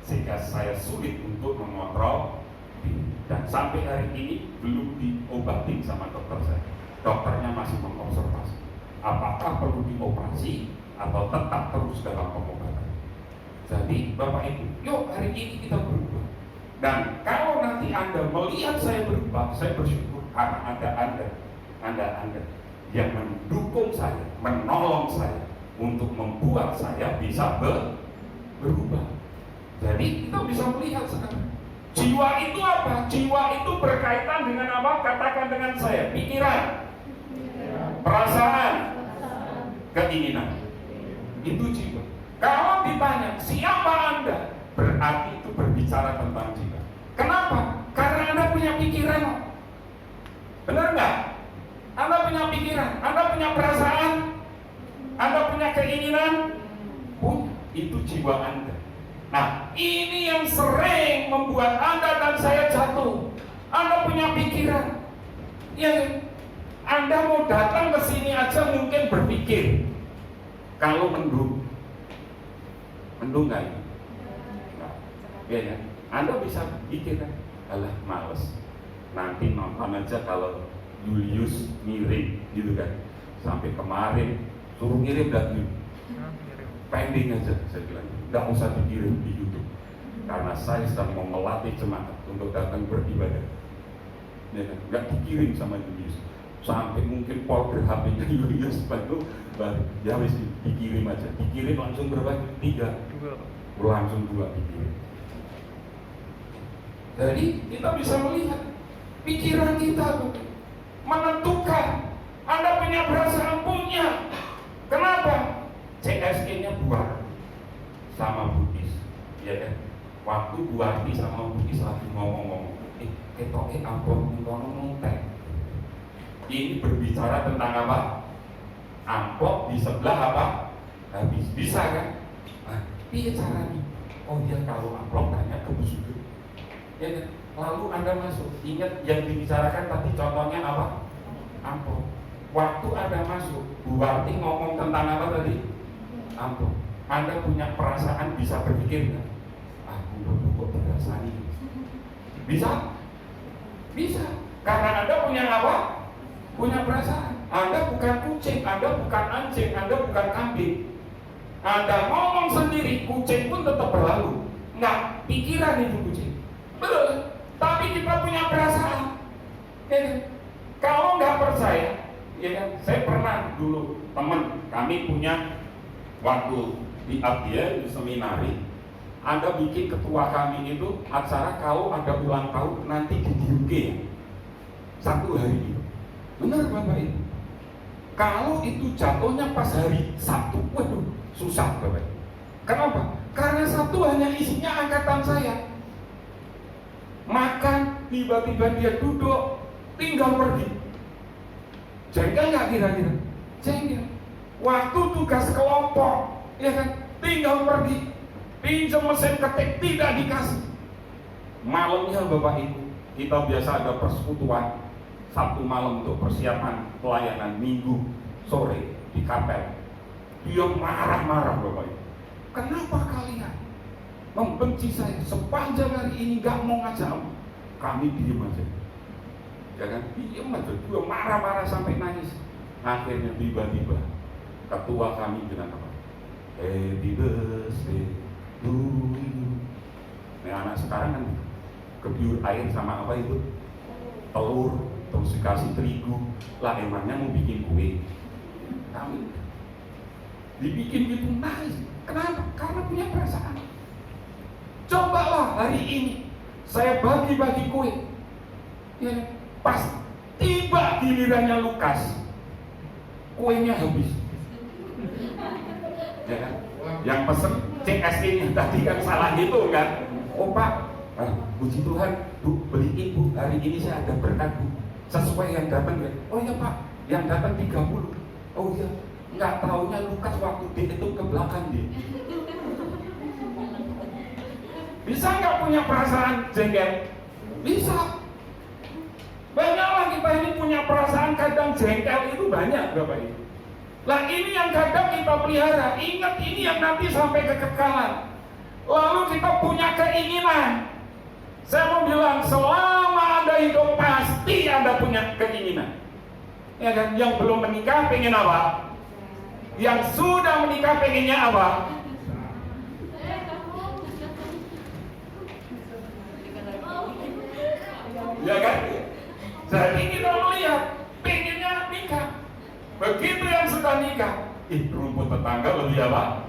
sehingga saya sulit untuk mengontrol diri. Dan sampai hari ini belum diobatin sama dokter saya. Dokternya masih mengobservasi apakah perlu dioperasi atau tetap terus dalam pengobatan. Jadi Bapak Ibu, yuk hari ini kita berubah. Dan kalau nanti Anda melihat saya berubah, saya bersyukur karena ada Anda yang mendukung saya, menolong saya untuk membuat saya bisa berubah. Jadi kita bisa melihat sekarang, jiwa itu apa? Jiwa itu berkaitan dengan apa? Katakan dengan saya, pikiran, perasaan, keinginan. Itu jiwa. Kalau ditanya siapa Anda, berarti itu berbicara tentang jiwa. Kenapa? Karena Anda punya pikiran. Benar nggak? Anda punya pikiran, Anda punya perasaan, Anda punya keinginan, itu jiwa Anda. Nah, ini yang sering membuat Anda dan saya jatuh. Anda punya pikiran, ya, Anda mau datang ke sini aja mungkin berpikir, kalau mendung nggak ini? Nah, ya, Anda bisa pikir kan, alah males, nanti nonton aja kalau Julius ngirim gitu kan. Sampai kemarin suruh ngirim dah pending aja, saya bilang nggak usah dikirim di YouTube karena saya sedang mau melatih jemaat untuk datang beribadah. Ya, nggak dikirim sama Julius. Sampai mungkin folder HP-nya Julius baru ya wis dikirim aja. Dikirim langsung berapa? 3. Langsung 2 dikirim. Jadi kita bisa melihat pikiran kita menentukan. Anda punya perasaan, punya. Kenapa? CSG-nya buat sama Buddhis, ya kan? Waktu Buati sama Buddhis lagi ngomong-ngomong, ketoke amplop ngomong teh. ini berbicara tentang apa? Amplop di sebelah apa? Habis. Bisa kan? Nah, piye caranya? Oh ya, kalau amplop banyak kebusuk. Ya kan? Lalu Anda masuk. Ingat yang dibicarakan tadi contohnya apa? Amplop. Waktu Anda masuk, Bu Warti ngomong tentang apa tadi? Amplop. Anda punya perasaan, bisa berpikir nggak? Kok berasa nih? Bisa? Bisa. Karena Anda punya apa? Punya perasaan. Anda bukan kucing, Anda bukan anjing, Anda bukan kambing. Anda ngomong sendiri, kucing pun tetap berlalu. Nggak pikiran itu kucing. Betul. Tapi kita punya perasaan. Ya kan? Kalau nggak percaya, ya kan? Saya pernah dulu teman kami punya waktu di Abdiel di seminari. Anda bikin ketua kami itu acara kalau ada ulang tahun nanti di UK 1 hari itu. Benar Bapak Ibu. Kalau itu jatuhnya pas hari Sabtu, waduh, susah Bapak Ibu. Kenapa? Karena Sabtu hanya isinya angkatan saya. Makan, tiba-tiba dia duduk, tinggal pergi. Jengkel nggak kira-kira? Jengkel. Waktu tugas kelompok, ya kan, tinggal pergi. Pinjam mesin ketik tidak dikasih. Malamnya Bapak Ibu, kita biasa ada persekutuan Sabtu malam untuk persiapan pelayanan Minggu sore di kapel. Dia marah-marah Bapak Ibu. Kenapa kalian membenci saya sepanjang hari ini gak mau ngajak? Kami diem aja. Ya kan? Diem aja. Dia marah-marah sampai nangis. Akhirnya tiba-tiba ketua kami bilang apa? Happy birthday to you. Nah, anak sekarang kan kebiur air sama apa itu? Telur, terus dikasih terigu. Lah emangnya mau bikin kue? Kami dibikin gitu nangis. Kenapa? Karena punya perasaan. Cobalah hari ini saya bagi-bagi kue. Ya, pas tiba gilirannya Lukas, kuenya habis. Ya kan? Yang pesen CSI-nya tadi kan salah gitu kan? Oh Pak, puji Tuhan, Bu, beliin Bu, hari ini saya ada berkat Bu, sesuai yang datang ya. Oh iya Pak, yang datang 30. Oh iya, nggak taunya Lukas waktu dia itu ke belakang dia. Bisa nggak punya perasaan jengkel? Bisa. Banyaklah kita ini punya perasaan kadang jengkel itu banyak Bapak Ibu. Lah ini yang kadang kita pelihara. Ingat ini yang nanti sampai kekekalan. Lalu kita punya keinginan. Saya mau bilang selama Anda hidup pasti Anda punya keinginan. Ya kan? Yang belum menikah pengen apa? Yang sudah menikah pengennya apa? Ya kan? Jadi kita melihat pengennya nikah. Begitu yang sudah nikah, rumput tetangga lebih apa?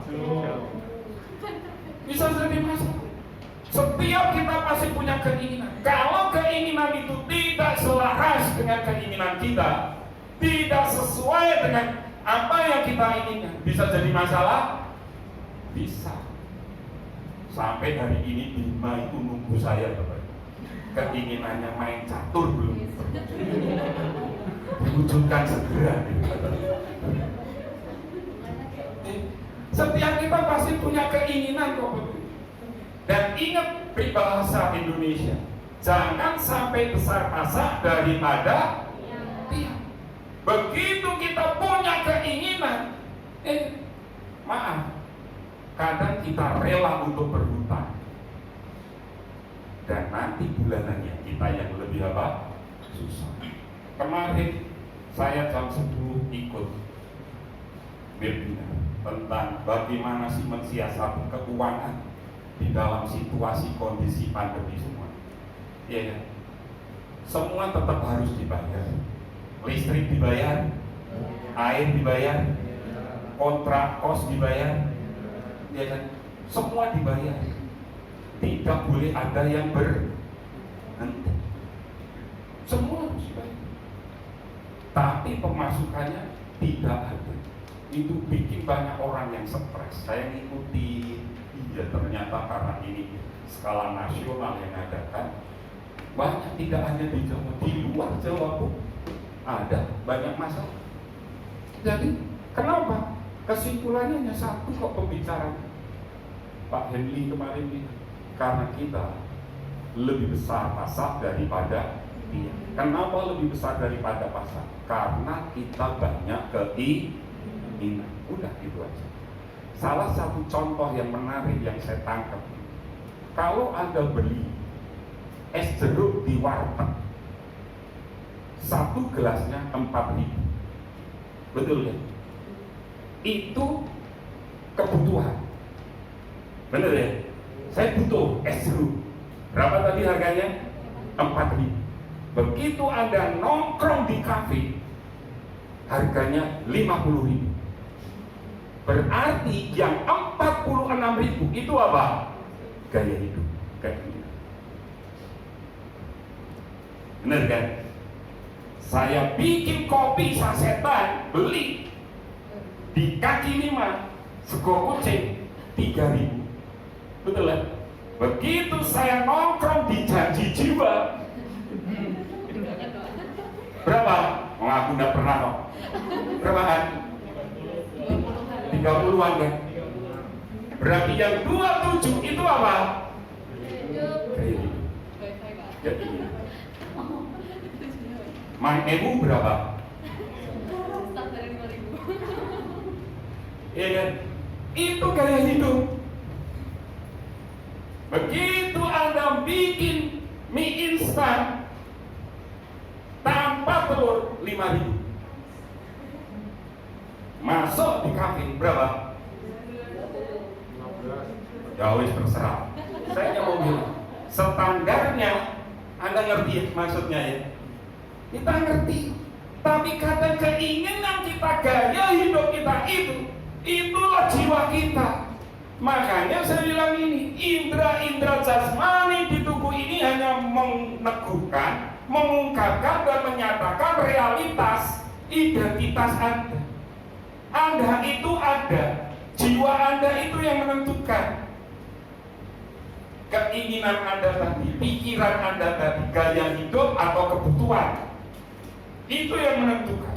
Bisa jadi masalah. Setiap kita pasti punya keinginan. Kalau keinginan itu tidak selaras dengan keinginan kita, tidak sesuai dengan apa yang kita inginkan, bisa jadi masalah? Bisa. Sampai hari ini Bima itu nunggu saya Bapak. Keinginannya main catur belum diwujudkan segera. Setiap kita pasti punya keinginan kok. Dan ingat peribahasa Indonesia, jangan sampai besar pasak daripada tiang. Begitu kita punya keinginan, maaf, kadang kita rela untuk berhutang. Dan nanti bulanannya kita yang lebih apa? Susah. Kemarin saya jam 10 ikut webinar tentang bagaimana sih mensiasati keuangan di dalam situasi kondisi pandemi semua. Ya kan? Semua tetap harus dibayar. Listrik dibayar, air dibayar, kontrak kos dibayar, ya kan? Semua dibayar. Tidak boleh ada yang berhenti. Semua harus dibayar. Tapi pemasukannya tidak ada. Itu bikin banyak orang yang stres. Saya ngikuti, ya ternyata karena ini skala nasional yang ada kan, banyak tidak hanya di Jawa, di luar Jawa pun ada banyak masalah. Jadi kenapa? Kesimpulannya hanya satu kok pembicaraan. Pak Henry kemarin bilang, karena kita lebih besar pasar daripada dia. Kenapa lebih besar daripada pasar? Karena kita banyak keinginan. Udah gitu aja. Salah satu contoh yang menarik yang saya tangkap, kalau Anda beli es jeruk di warteg, satu gelasnya 4.000, betul ya? Itu kebutuhan, bener ya? Saya butuh es jeruk, berapa tadi harganya? 4.000. Begitu Anda nongkrong di kafe, harganya 50.000. Berarti yang 46.000 itu apa? Gaya hidup, keinginan. Bener kan? Saya bikin kopi sasetan, beli di kaki 5, sego kucing 3.000. Betul kan? Begitu saya nongkrong di Janji Jiwa, berapa? Oh, aku nggak pernah kok. Berapa kan? 30-an kan? Berarti yang 27 itu apa? Gaya hidup. Jadi Mang Emu berapa? Iya kan? Itu gaya hidup. Begitu Anda bikin mie instan tanpa telur 5.000, masuk di kafe berapa? Ya wis terserah. Saya hanya mau bilang standarnya, Anda ngerti ya maksudnya ya? Kita ngerti, tapi kadang keinginan kita, gaya hidup kita itulah jiwa kita. Makanya saya bilang ini, indra-indra jasmani di tubuh ini hanya meneguhkan, mengungkapkan dan menyatakan realitas identitas Anda. Anda itu ada, jiwa Anda itu yang menentukan. Keinginan Anda tadi, pikiran Anda tadi, gaya hidup atau kebutuhan, itu yang menentukan.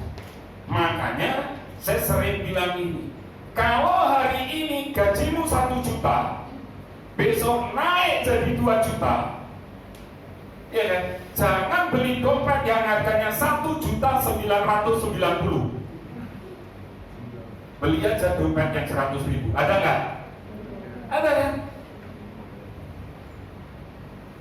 Makanya saya sering bilang ini, kalau hari ini gajimu 1 juta, besok naik jadi 2 juta, ya kan? Jangan beli dompet yang harganya 1.990.000. Beli aja dompet yang 100.000. Ada nggak? Ada kan?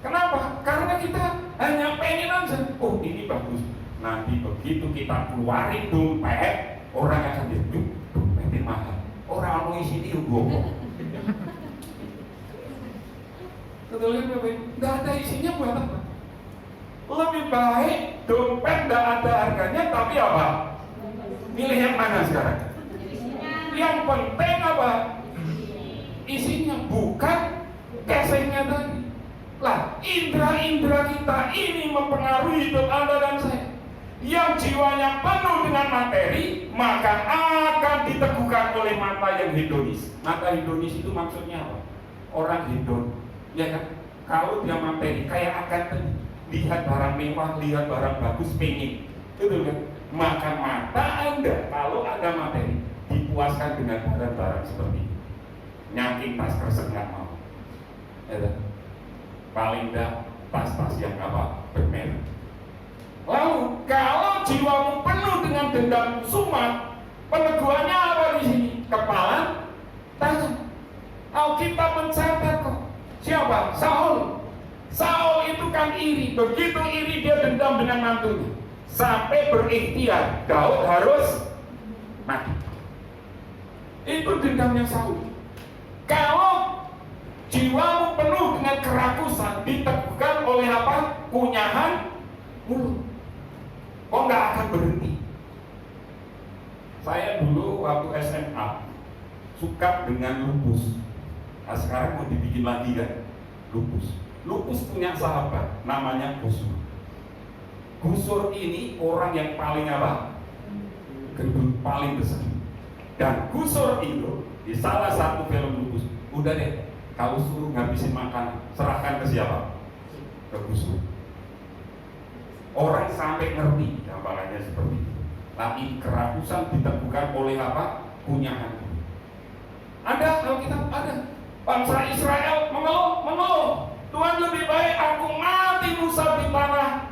Kenapa? Karena kita hanya pengen aja. Oh ini bagus. Nanti begitu kita keluarin dompet, orang akan jadi dompetnya mahal. Orang mau isi dia bohong. Betul kan? Nggak ada isinya buat apa? Lebih baik dompet nggak ada harganya, tapi apa? Milih yang mana sekarang? Yang penting apa? Isinya, bukan casingnya tadi. Lah, indra-indra kita ini mempengaruhi hidup Anda dan saya. Yang jiwanya penuh dengan materi, maka akan diteguhkan oleh mata yang hedonis. Mata hedonis itu maksudnya apa? Orang hedon, ya kan? Kalau dia materi, kayak akan lihat barang mewah, lihat barang bagus, pengen, betul kan? Maka mata Anda, kalau ada materi, dipuaskan dengan barang-barang seperti ini. Nyaking tas kresek nggak mau, ya kan? Paling enggak tas-tas yang apa? Bermerek. Lalu kalau jiwamu penuh dengan dendam sumat, peneguhannya apa di sini? Kepala, tangan. Alkitab mencatat kok. Siapa? Saul. Saul itu kan iri. Begitu iri dia dendam dengan mantunya. Sampai berikhtiar, Daud harus mati. Itu dendamnya Saul. Kalau jiwamu penuh dengan kerakusan, diteguhkan oleh apa? Kunyahan mulut. Kok nggak akan berhenti? Saya dulu waktu SMA suka dengan lupus. Nah, sekarang mau dibikin lagi kan? Lupus. Lupus punya sahabat, namanya Gusur. Gusur ini orang yang paling apa? Gendut, paling besar. Dan Gusur itu di salah satu film lupus, udah deh, kalau suruh ngabisin makanan, serahkan ke siapa? Ke Gusur. Orang sampai ngerti gambarannya seperti itu. Tapi kerakusan diteguhkan oleh apa? Punya hati. Ada Alkitab, ada. Bangsa Israel mengeluh. Tuhan, lebih baik aku mati Musa di tanah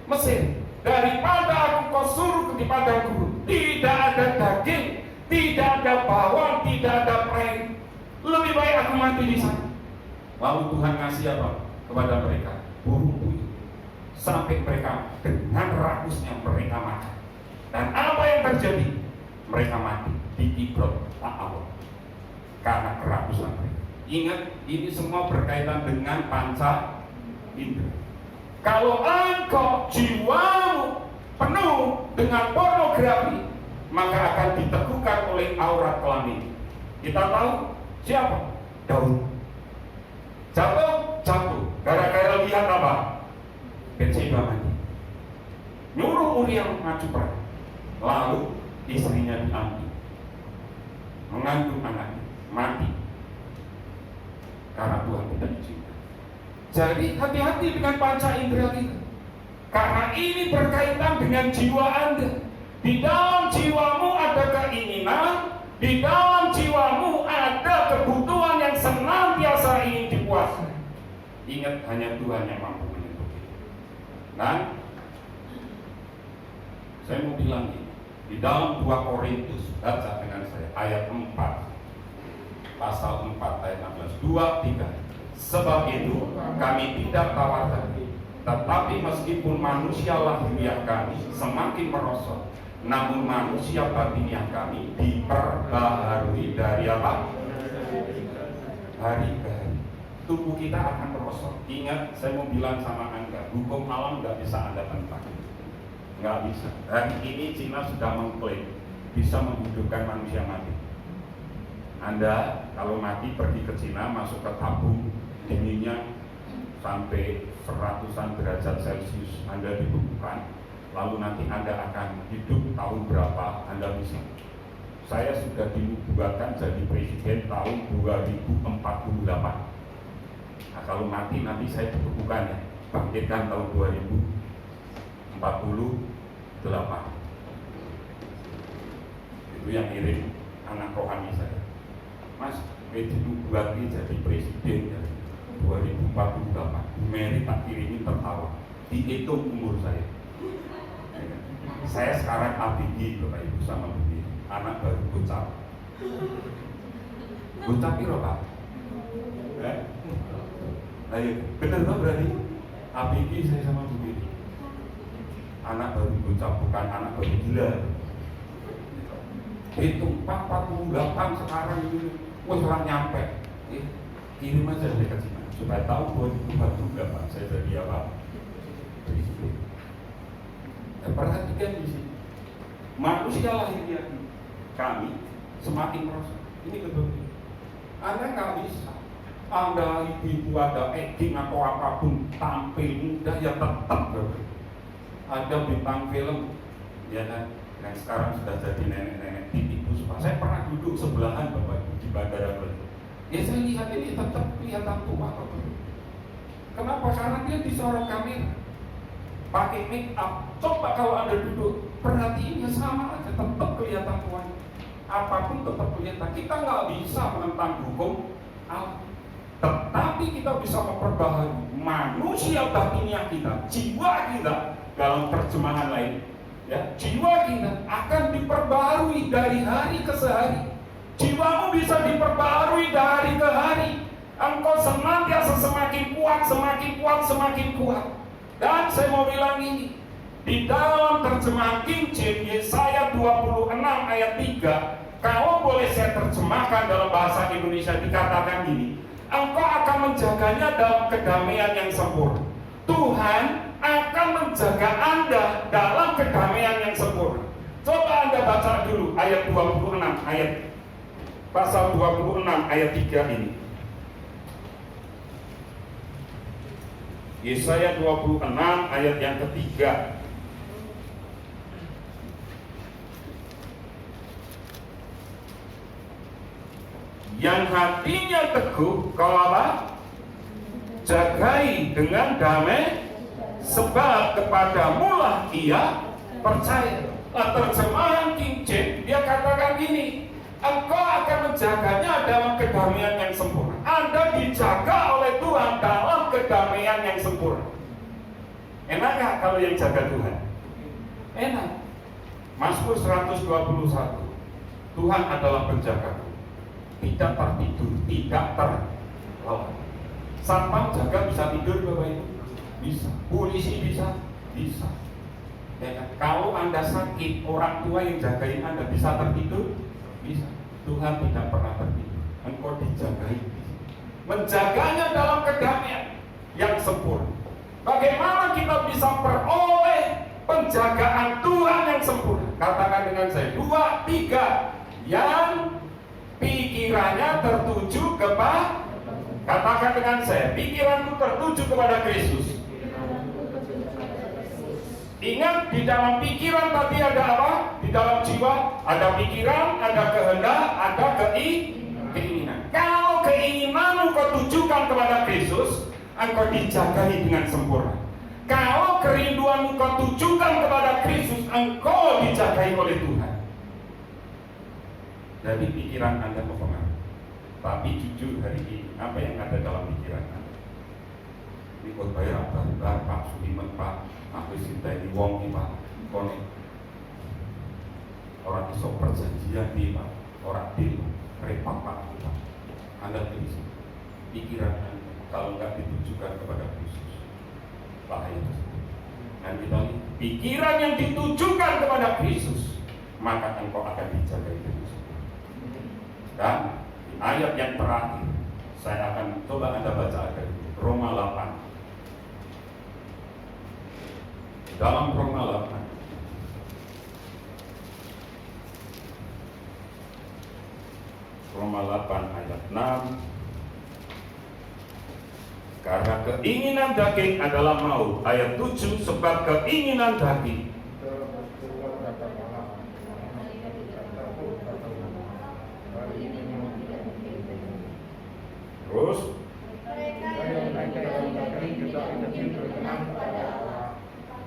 Mesir daripada aku kau suruh di padang gurun. Tidak ada daging, tidak ada bawang, tidak ada prei. Lebih baik aku mati di sana. Lalu Tuhan ngasih apa kepada mereka? Burung puyuh. Sampai mereka dengan rakusnya mereka makan. Dan apa yang terjadi? Mereka mati di Kibrot Ta'awon karena kerakusan mereka. Ingat, ini semua berkaitan dengan panca indera. Kalau engkau jiwamu penuh dengan pornografi, maka akan diteguhkan oleh aurat kelamin. Kita tahu siapa? Daud. Jatuh. Gara-gara lihat apa? Bathsheba mati. Nyuruh Uria maju perang. Lalu istrinya diambil, mengandung anaknya, mati karena Tuhan tidak izinkan. Jadi hati-hati dengan panca indera kita, karena ini berkaitan dengan jiwa Anda. Di dalam jiwamu ada keinginan, di dalam jiwamu ada kebutuhan yang senantiasa ingin dipuaskan. Ingat, hanya Tuhan yang mampu menyentuh itu. Dan saya mau bilang ini, di dalam 2 Korintus, baca dengan saya ayat 4, pasal 4 ayat 16, 2-3. Sebab itu kami tidak tawar hati, tetapi meskipun manusia lahiriah kami semakin merosot, namun manusia batiniah kami diperbaharui dari apa? Hari ke hari. Tubuh kita akan merosot. Ingat, saya mau bilang sama Anda, hukum alam nggak bisa Anda tentang. Nggak bisa. Hari ini Cina sudah mengklaim bisa menghidupkan manusia mati. Anda kalau mati pergi ke Cina, masuk ke tabung dinginnya sampai 100-an derajat Celcius, Anda dibekukan, lalu nanti Anda akan hidup tahun berapa Anda bisa. Saya sudah dinubuatkan jadi presiden tahun 2048. Nah, kalau mati nanti saya dibekukan ya, bangkitkan tahun 2048. Itu yang ngirim anak rohani saya. Mas, dinubuat ini jadi presiden ya, 2048. Mary tak kirimin tertawa. Dihitung umur saya. Saya sekarang ABG Bapak Ibu sama begini. Anak baru gocap. Gocap piro Pak? Ayo, bener Pak berarti? ABG saya sama begini. Anak baru gocap, bukan anak baru gila. Hitung 48 sekarang ini. Wah, sekarang nyampe. Kirim aja dari ke Cina supaya tahu 2048 saya jadi apa? Presiden. Perhatikan di sini. Manusia lahirnya kami semakin merosot. Ini betul. Anda nggak bisa. Anda ibu-ibu ada acting atau apapun tampil muda ya tetap betul. Ada bintang film, ya kan? Yang sekarang sudah jadi nenek-nenek titik puspa. Saya pernah duduk sebelahan Bapak Ibu di bandara Bali. Ya saya lihat ini tetap kelihatan tua Bapak Ibu. Kenapa? Karena dia disorot kamera, pakai make up. Coba kalau Anda duduk, perhatiinnya sama aja, tetap kelihatan tua. Apapun tetap kelihatan. Kita nggak bisa menentang hukum alam, tetapi kita bisa memperbaharui manusia batinnya kita, jiwa kita. Dalam terjemahan lain, ya, jiwa kita akan diperbaharui dari hari ke hari. Jiwamu bisa diperbaharui dari ke hari. Engkau senantiasa semakin kuat, semakin kuat, semakin kuat. Dan saya mau bilang ini, di dalam terjemahan King James Yesaya 26 ayat 3, kalau boleh saya terjemahkan dalam bahasa Indonesia, dikatakan gini, engkau akan menjaganya dalam kedamaian yang sempurna. Tuhan akan menjaga Anda dalam kedamaian yang sempurna. Coba Anda baca dulu ayat 26, ayat pasal 26 ayat 3 ini. Yesaya 26 ayat yang ketiga. Yang hatinya teguh, kau apa? Jagai dengan damai sebab kepadamulah ia percaya. Terjemahan King James dia katakan gini, engkau akan menjaganya dalam kedamaian yang sempurna. Anda dijaga oleh Tuhan dalam kedamaian yang sempurna. Enak gak kalau yang jaga Tuhan? Enak. Mazmur 121, Tuhan adalah penjagaku, tidak tertidur, tidak terlelap. Satpam jaga bisa tidur Bapak Ibu? Bisa. Polisi bisa? Bisa. Ya kan? Kalau Anda sakit, orang tua yang jagain Anda bisa tertidur? Bisa. Tuhan tidak pernah tertidur. Engkau dijagain. Menjaganya dalam kedamaian yang sempurna. Bagaimana kita bisa peroleh penjagaan Tuhan yang sempurna? Katakan dengan saya, 2, 3. Yang pikirannya tertuju kepada, katakan dengan saya, pikiranku tertuju kepada Kristus. Ingat, di dalam pikiran tadi ada apa? Di dalam jiwa ada pikiran, ada kehendak, ada keinginan. Kalau keinginanmu kau tujukan kepada Kristus, engkau dijagai dengan sempurna. Kalau kerinduanmu kau tujukan kepada Kristus, engkau dijagai oleh Tuhan. Jadi pikiran Anda mempengaruhi. Tapi jujur hari ini, apa yang ada dalam pikiran Anda? Ini buat bayar apa? Pak Sudiman, Pak, aku cinta ini wong nih Pak, konek orang isok perjanjian nih Pak, orang deal, repot Pak. Anda tulis pikiran Anda kalau nggak ditujukan kepada Kristus, bahaya. Dan kita ini pikiran yang ditujukan kepada Kristus, maka engkau akan dijaga Kristus. Dan di ayat yang terakhir, saya akan coba Anda baca ayat Roma 8. Dalam Roma 8 ayat 6, karena keinginan daging adalah maut. Ayat 7, sebab keinginan daging terus Mereka yang daging juga ingin berkenan kepada Allah.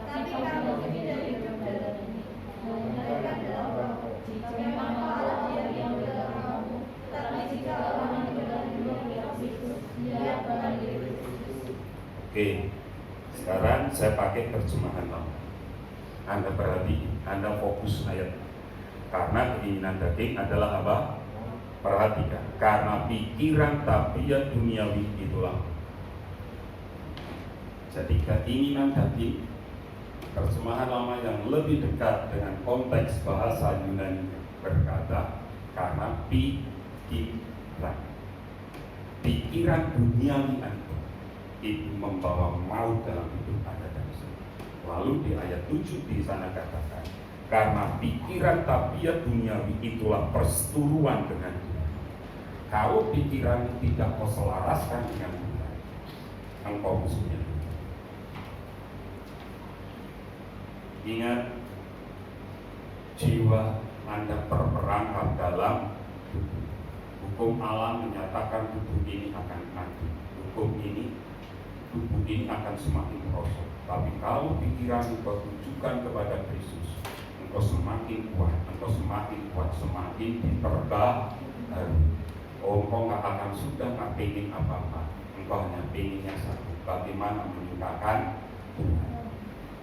Tapi kamu tidak hidup dalam ini, menggunakan dalam roh. Jika memang Allah yang dalam rohmu, tapi jika Allah yang dalam roh yang Kristus, dia akan diri Kristus. Oke, sekarang saya pakai terjemahan lama. Anda perhati, Anda fokus ayat. Karena keinginan daging adalah apa? Perhatikan, karena pikiran tabiat duniawi itulah. Jadi keinginan daging, terjemahan lama yang lebih dekat dengan konteks bahasa Yunani berkata, karena pikiran duniawi Anda itu membawa maut dalam hidup Anda dan saya. Lalu di ayat 7 di sana katakan, karena pikiran tabiat duniawi itulah perseteruan dengan Tuhan. Kalau pikiran tidak kau selaraskan dengan Tuhan, engkau musuhnya. Ingat, jiwa Anda berperangkap dalam tubuh. Hukum alam menyatakan tubuh ini akan mati. Hukum ini, tubuh ini akan semakin merosot. Tapi kalau pikiran engkau tujukan kepada Kristus, engkau semakin kuat, semakin diperbaharui. Engkau nggak akan sudah nggak pengen apa-apa. Engkau hanya pengennya satu, bagaimana menyukakan Tuhan.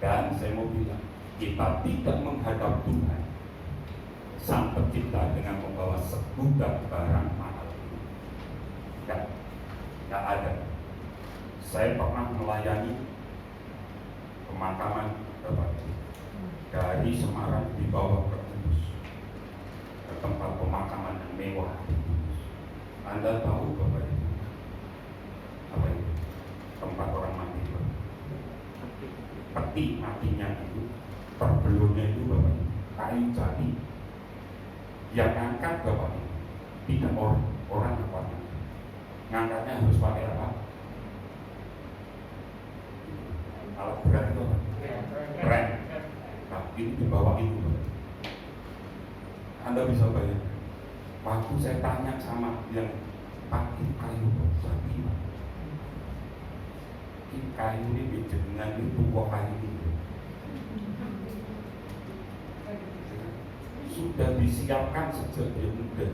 Dan saya mau bilang, kita tidak menghadap Tuhan Sang Pencipta dengan membawa segudang barang mahal. Nggak ada. Saya pernah melayani pemakaman Bapak dari Semarang dibawa ke Kudus, ke tempat pemakaman yang mewah di Kudus. Anda tahu Bapak Ibu apa itu? Tempat orang mati. Peti matinya itu, perbelurnya itu Bapak Ibu, kayu jati. Yang ngangkat Bapak Ibu tidak orang yang kuat. Ngangkatnya harus pakai apa? Alat berat itu apa? Keren. Nah, itu dibawa itu. Anda bisa bayangkan. Waktu saya tanya sama yang pakai kayu jati, kayu ini jenengan itu kok kayu ini sudah disiapkan sejak dia muda.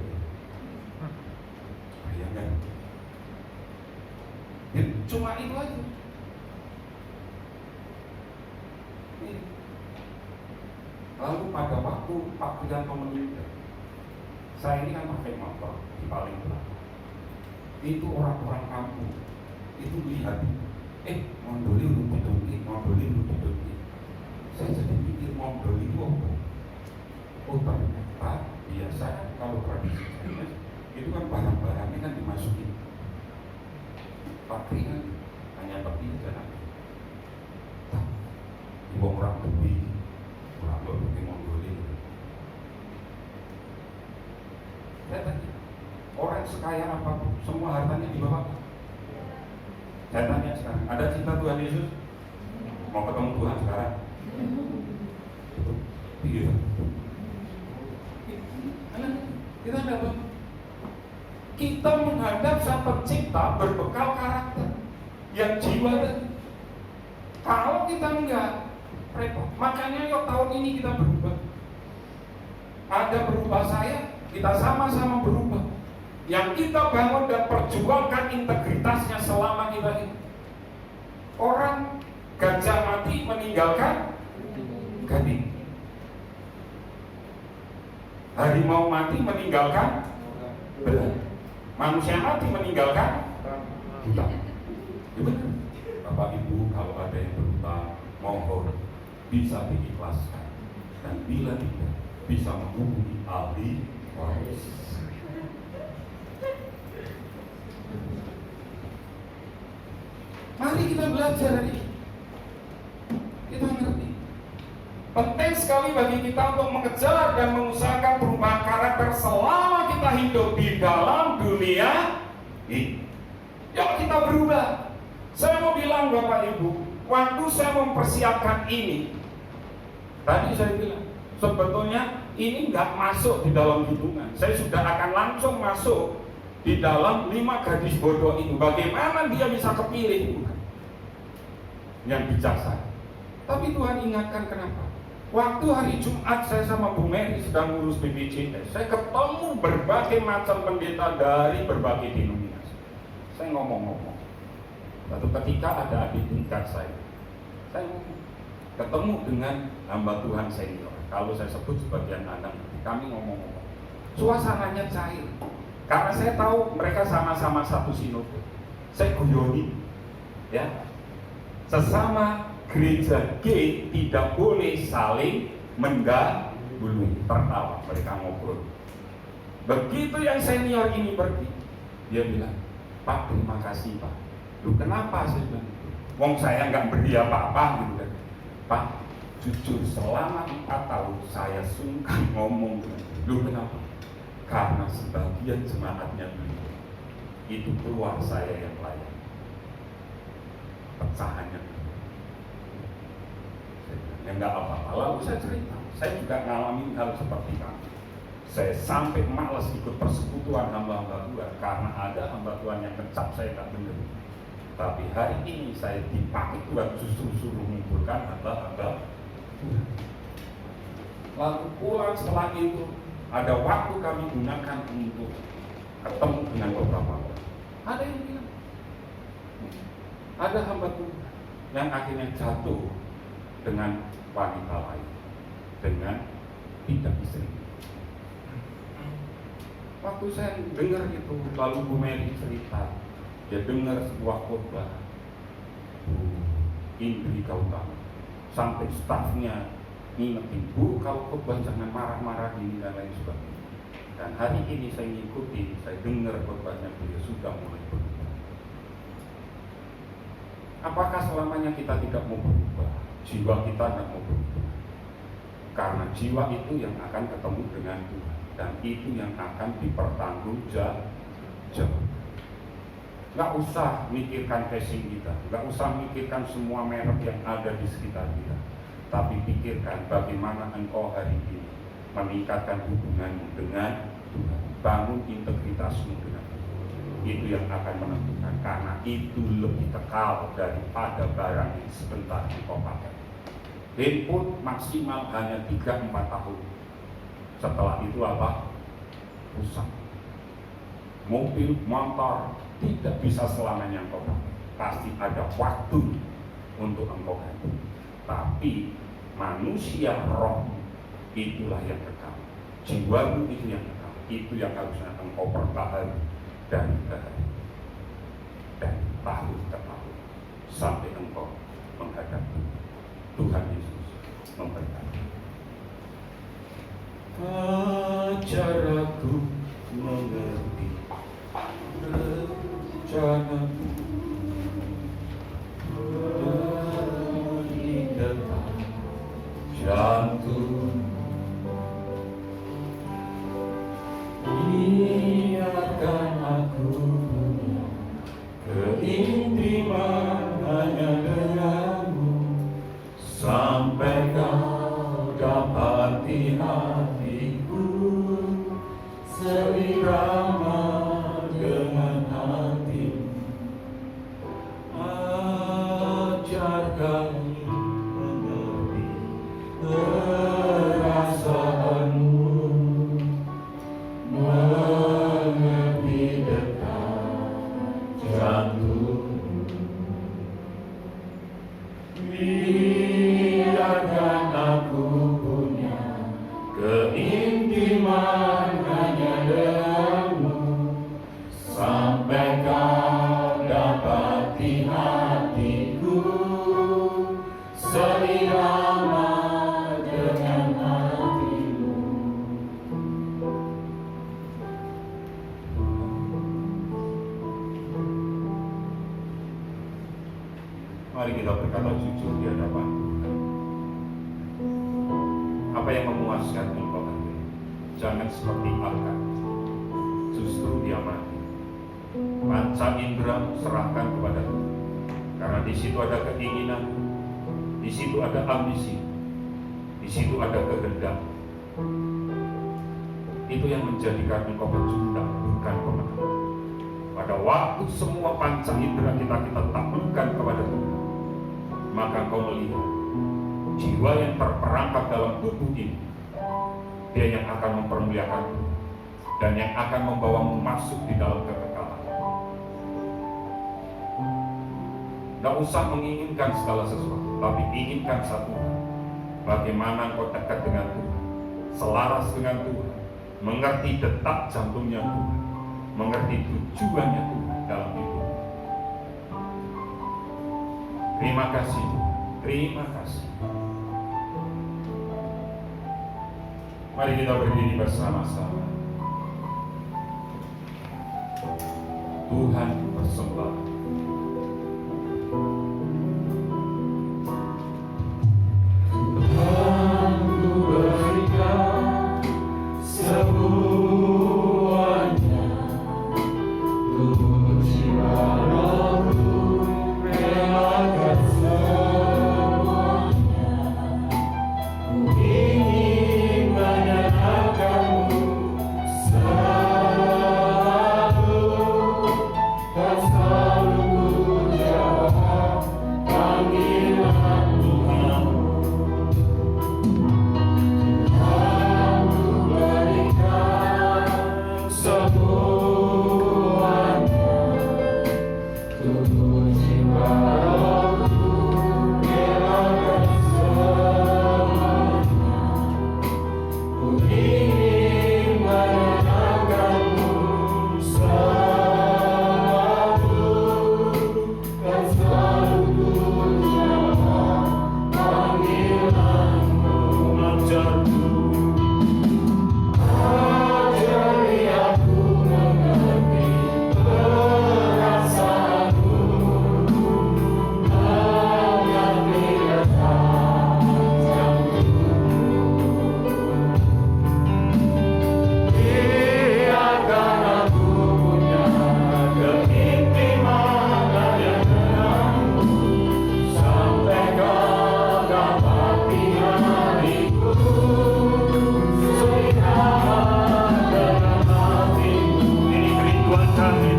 Bayangkan. Ya, cuma itu aja. Lalu pada waktu Pak Prianto meninggal, saya ini kan pakai motor di paling belakang. Itu orang-orang kampung itu lihat, mondoli udah. Saya jadi pikir mondoli itu apa? Oh ternyata biasa kalau tradisi saya itu kan barang-barangnya kan dimasukin pabrik kan hanya tepi jalan. Ibu orang tepi, orang tepi mondoli. Saya tanya, orang sekaya apapun, semua hartanya dibawa. Saya tanya sekarang, ada cinta Tuhan Yesus? Mau ketemu Tuhan sekarang? Iya. Kita dapat. Kita menghadap Sang Pencipta berbekal karakter yang jiwa tadi. Kalau kita enggak, repot. Makanya yuk tahun ini kita berubah. Ada berubah saya, kita sama-sama berubah. Yang kita bangun dan perjuangkan integritasnya selama kita hidup. Orang gajah mati meninggalkan gading. Harimau mati meninggalkan belah. Manusia mati meninggalkan hutang. Ya benar. Bapak Ibu kalau ada yang berhutang, mohon bisa diikhlaskan. Dan bila tidak, bisa menghubungi ahli waris. Mari kita belajar hari ini. Kita ngerti. Penting sekali bagi kita untuk mengejar dan mengusahakan perubahan karakter selama kita hidup di dalam dunia ini. Yuk kita berubah. Saya mau bilang Bapak Ibu, waktu saya mempersiapkan ini, tadi saya bilang, sebetulnya ini nggak masuk di dalam hitungan. Saya sudah akan langsung masuk di dalam 5 gadis bodoh itu. Bagaimana dia bisa kepilih? Yang bijaksana. Tapi Tuhan ingatkan kenapa? Waktu hari Jumat saya sama Bu Mary sedang ngurus BPJS, saya ketemu berbagai macam pendeta dari berbagai denominasi. Saya ngomong-ngomong. Suatu ketika ada adik tingkat saya ketemu dengan hamba Tuhan senior. Kalau saya sebut sebagian anak, kami ngomong-ngomong. Suasananya cair. Karena saya tahu mereka sama-sama satu sinode. Saya guyoni, ya. Sesama gereja G tidak boleh saling mendahului. Tertawa, mereka ngobrol. Begitu yang senior ini pergi, dia bilang, Pak terima kasih Pak. Lu kenapa saya bilang? Wong saya nggak beri apa-apa gitu kan. Pak, jujur selama 4 tahun saya sungkan ngomong dengan lu kenapa? Karena sebagian jemaatnya dulu itu keluar saya yang layak. Pecahannya ya nggak apa-apa. Lalu saya cerita, saya juga ngalamin hal seperti kamu. Saya sampai malas ikut persekutuan hamba-hamba Tuhan karena ada hamba Tuhan yang kecap saya nggak benar. Tapi hari ini saya dipakai Tuhan justru suruh mengumpulkan hamba-hamba Tuhan. Lalu pulang setelah itu ada waktu kami gunakan untuk ketemu dengan beberapa orang. Ada yang bilang, ada hamba Tuhan yang akhirnya jatuh dengan wanita lain, dengan tidak istri. Waktu saya dengar itu, lalu Bu Mary cerita, dia dengar sebuah khotbah Bu Indri Gautama, sampai stafnya ngingetin, Bu kalau khotbah jangan marah-marah ini dan lain sebagainya. Dan hari ini saya ngikutin, saya dengar khotbahnya beliau sudah mulai berubah. Apakah selamanya kita tidak mau berubah? Jiwa kita tidak mau berubah. Karena jiwa itu yang akan ketemu dengan Tuhan. Dan itu yang akan dipertanggungjawabkan. Nggak usah mikirkan casing kita, nggak usah mikirkan semua merek yang ada di sekitar kita. Tapi pikirkan bagaimana engkau hari ini meningkatkan hubunganmu dengan Tuhan. Bangun integritasmu dengan Tuhan. itu yang akan menentukan, karena itu lebih kekal daripada barang yang sebentar engkau pakai. Handphone maksimal hanya 3-4 tahun. Setelah itu apa? Rusak. Mobil, motor tidak bisa selamanya engkau pakai. Pasti ada waktu untuk engkau ganti. Tapi manusia roh itulah yang kekal. Jiwamu itu yang kekal. Itu yang harusnya engkau pertahankan dari hari dan tahun ke tahun sampai engkau menghadap Tuhan Yesus memberkati. Ajar aku mengerti rencanamu di dalam jantung. Biarkan aku punya keintiman hanya denganmu, sampai kau dapati hatiku seirama dengan hatimu. Ajar kami mengerti perasaanmu, mengerti dekat jantung. Biarkan aku punya keintiman hanya denganmu, sampai kau dapati hatiku seirama dengan hatimu. Mari kita berkata jujur di hadapan Tuhan. Apa yang memuaskan engkau hari? Jangan seperti Akan, justru dia mati. Panca indera serahkan kepada Tuhan, karena di situ ada keinginan, di situ ada ambisi, di situ ada kehendak. Itu yang menjadikan engkau berjuang, bukan pemenang. Pada waktu semua panca indera kita taklukkan kepada Tuhan, maka kau melihat jiwa yang terperangkap dalam tubuh ini, dia yang akan mempermuliakan Tuhan dan yang akan membawamu masuk di dalam kekekalan. Tidak usah menginginkan segala sesuatu, tapi inginkan satu hal: bagaimana kau dekat dengan Tuhan, selaras dengan Tuhan, mengerti detak jantungnya Tuhan, mengerti tujuannya Tuhan dalam hidup. Terima kasih, terima kasih. Mari kita berdiri bersama-sama. Tuhan bersembah. Tuhan ku berikan semuanya, tubuh jiwa rohku relakan semuanya. Ku ingin menyenangkanmu selalu, dan selalu ku jawab kami,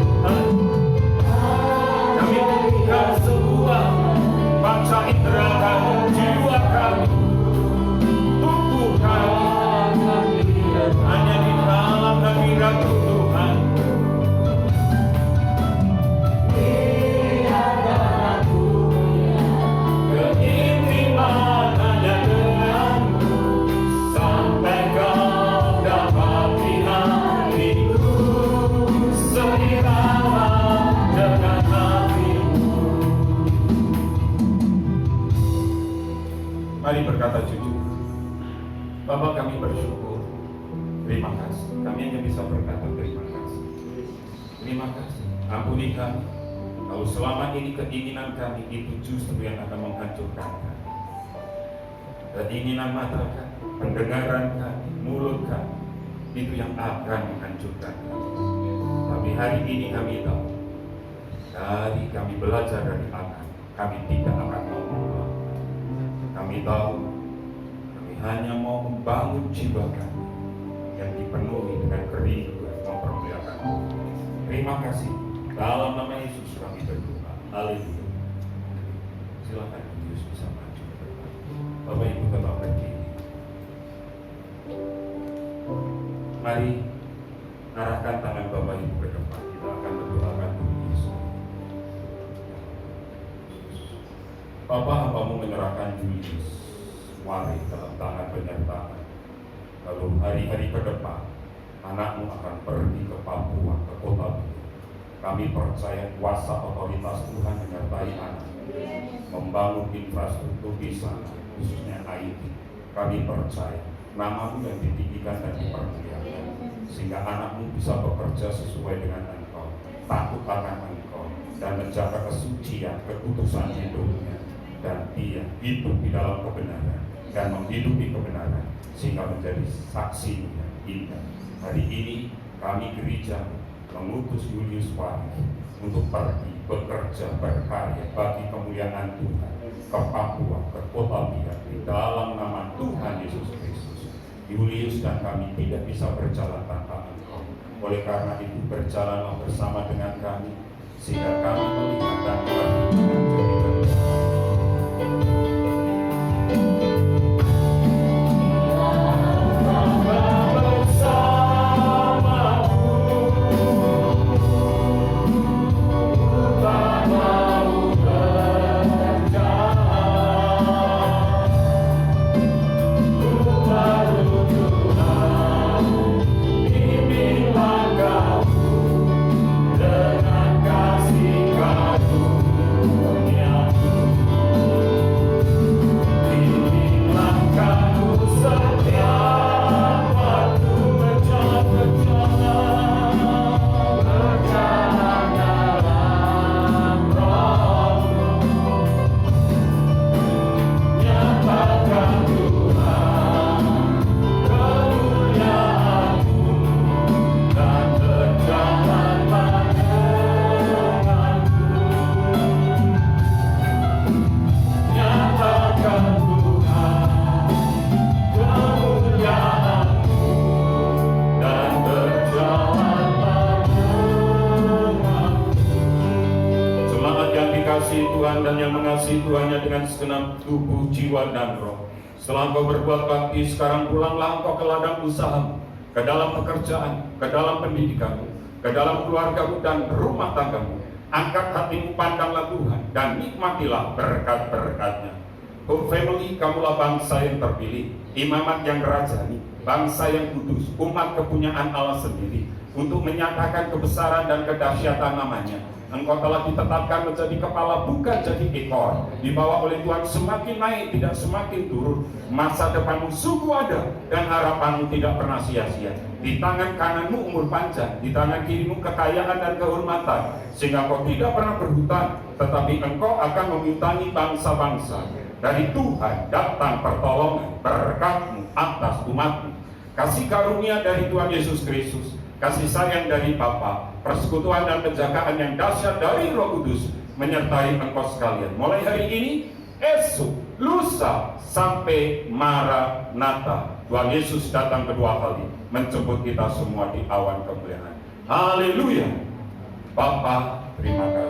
kami buka semua panca indera kami, jiwa kami, tubuh kami, hanya di dalam hadirat Tuhan. Keintiman hanya denganmu, sampai kau dapati hatiku, seirama dengan hatimu. Mari berkata jujur, Bapa, kami bersyukur, terima kasih. Kami hanya bisa berkata terima kasih. Terima kasih, ampuni kami kalau selama ini keinginan kami itu justru yang akan menghancurkan kami. Keinginan mata kami, pendengaran kami, mulut kami, itu yang akan menghancurkan kami. Tapi hari ini kami tahu, dari kami belajar dari anak, kami tidak akan mau melakukan. Kami tahu, kami hanya mau membangun jiwa kami yang dipenuhi dengan kerinduan mempermuliakan Tuhan. Terima kasih. Dalam nama Yesus kami berdoa. Haleluya. Silakan Yesus bisa maju. Bapak Ibu tetap berdiri. Mari arahkan tangan Bapak Ibu ke depan. Kita akan berdoakan untuk Yesus. Bapak, hambamu menyerahkan Julius Wari dalam tangan penyertaan. Lalu hari-hari ke depan anakmu akan pergi ke Papua, ke kota Papua. Kami percaya kuasa otoritas Tuhan menyertai anak, membangun infrastruktur di sana, khususnya IT. Kami percaya namamu yang ditinggikan dan dipermuliakan, sehingga anakmu bisa bekerja sesuai dengan Engkau, takut akan Engkau, dan menjaga kesucian, keputusan hidupnya, dan dia hidup di dalam kebenaran dan menghidupi kebenaran, sehingga menjadi saksi yang indah. Hari ini kami gereja mengutus Julius Wari untuk pergi bekerja berkarya bagi kemuliaan Tuhan ke Papua, ke kota Biak, di dalam nama Tuhan Yesus Kristus. Julius dan kami tidak bisa berjalan tanpa Engkau. Oleh karena itu berjalanlah bersama dengan kami, sehingga kami melihat dan mengerti dengan cerita. Tuhan dan yang mengasihi Tuhannya dengan segenap tubuh, jiwa, dan roh. Setelah engkau berbuat bakti, sekarang pulanglah engkau ke ladang usahamu, ke dalam pekerjaan, ke dalam pendidikanmu, ke dalam keluargamu dan rumah tanggamu. Angkat hatimu, pandanglah Tuhan, dan nikmatilah berkat-berkatnya. Home Family, kamulah bangsa yang terpilih, imamat yang rajani, bangsa yang kudus, umat kepunyaan Allah sendiri, untuk menyatakan kebesaran dan kedahsyatan namanya. Engkau telah ditetapkan menjadi kepala, bukan jadi ekor. Dibawa oleh Tuhan semakin naik, tidak semakin turun. Masa depanmu sungguh ada, dan harapanmu tidak pernah sia-sia. Di tangan kananmu umur panjang, di tangan kirimu kekayaan dan kehormatan, sehingga engkau tidak pernah berhutang, tetapi engkau akan memintangi bangsa-bangsa. Dari Tuhan datang pertolongan, berkatmu atas umatmu. Kasih karunia dari Tuhan Yesus Kristus, kasih sayang dari Bapa, persekutuan dan penjagaan yang dahsyat dari Roh Kudus menyertai engkau sekalian. Mulai hari ini, esok, lusa, sampai Maranatha. Tuhan Yesus datang kedua kali, menjemput kita semua di awan kemuliaan. Haleluya, Bapa, terima kasih.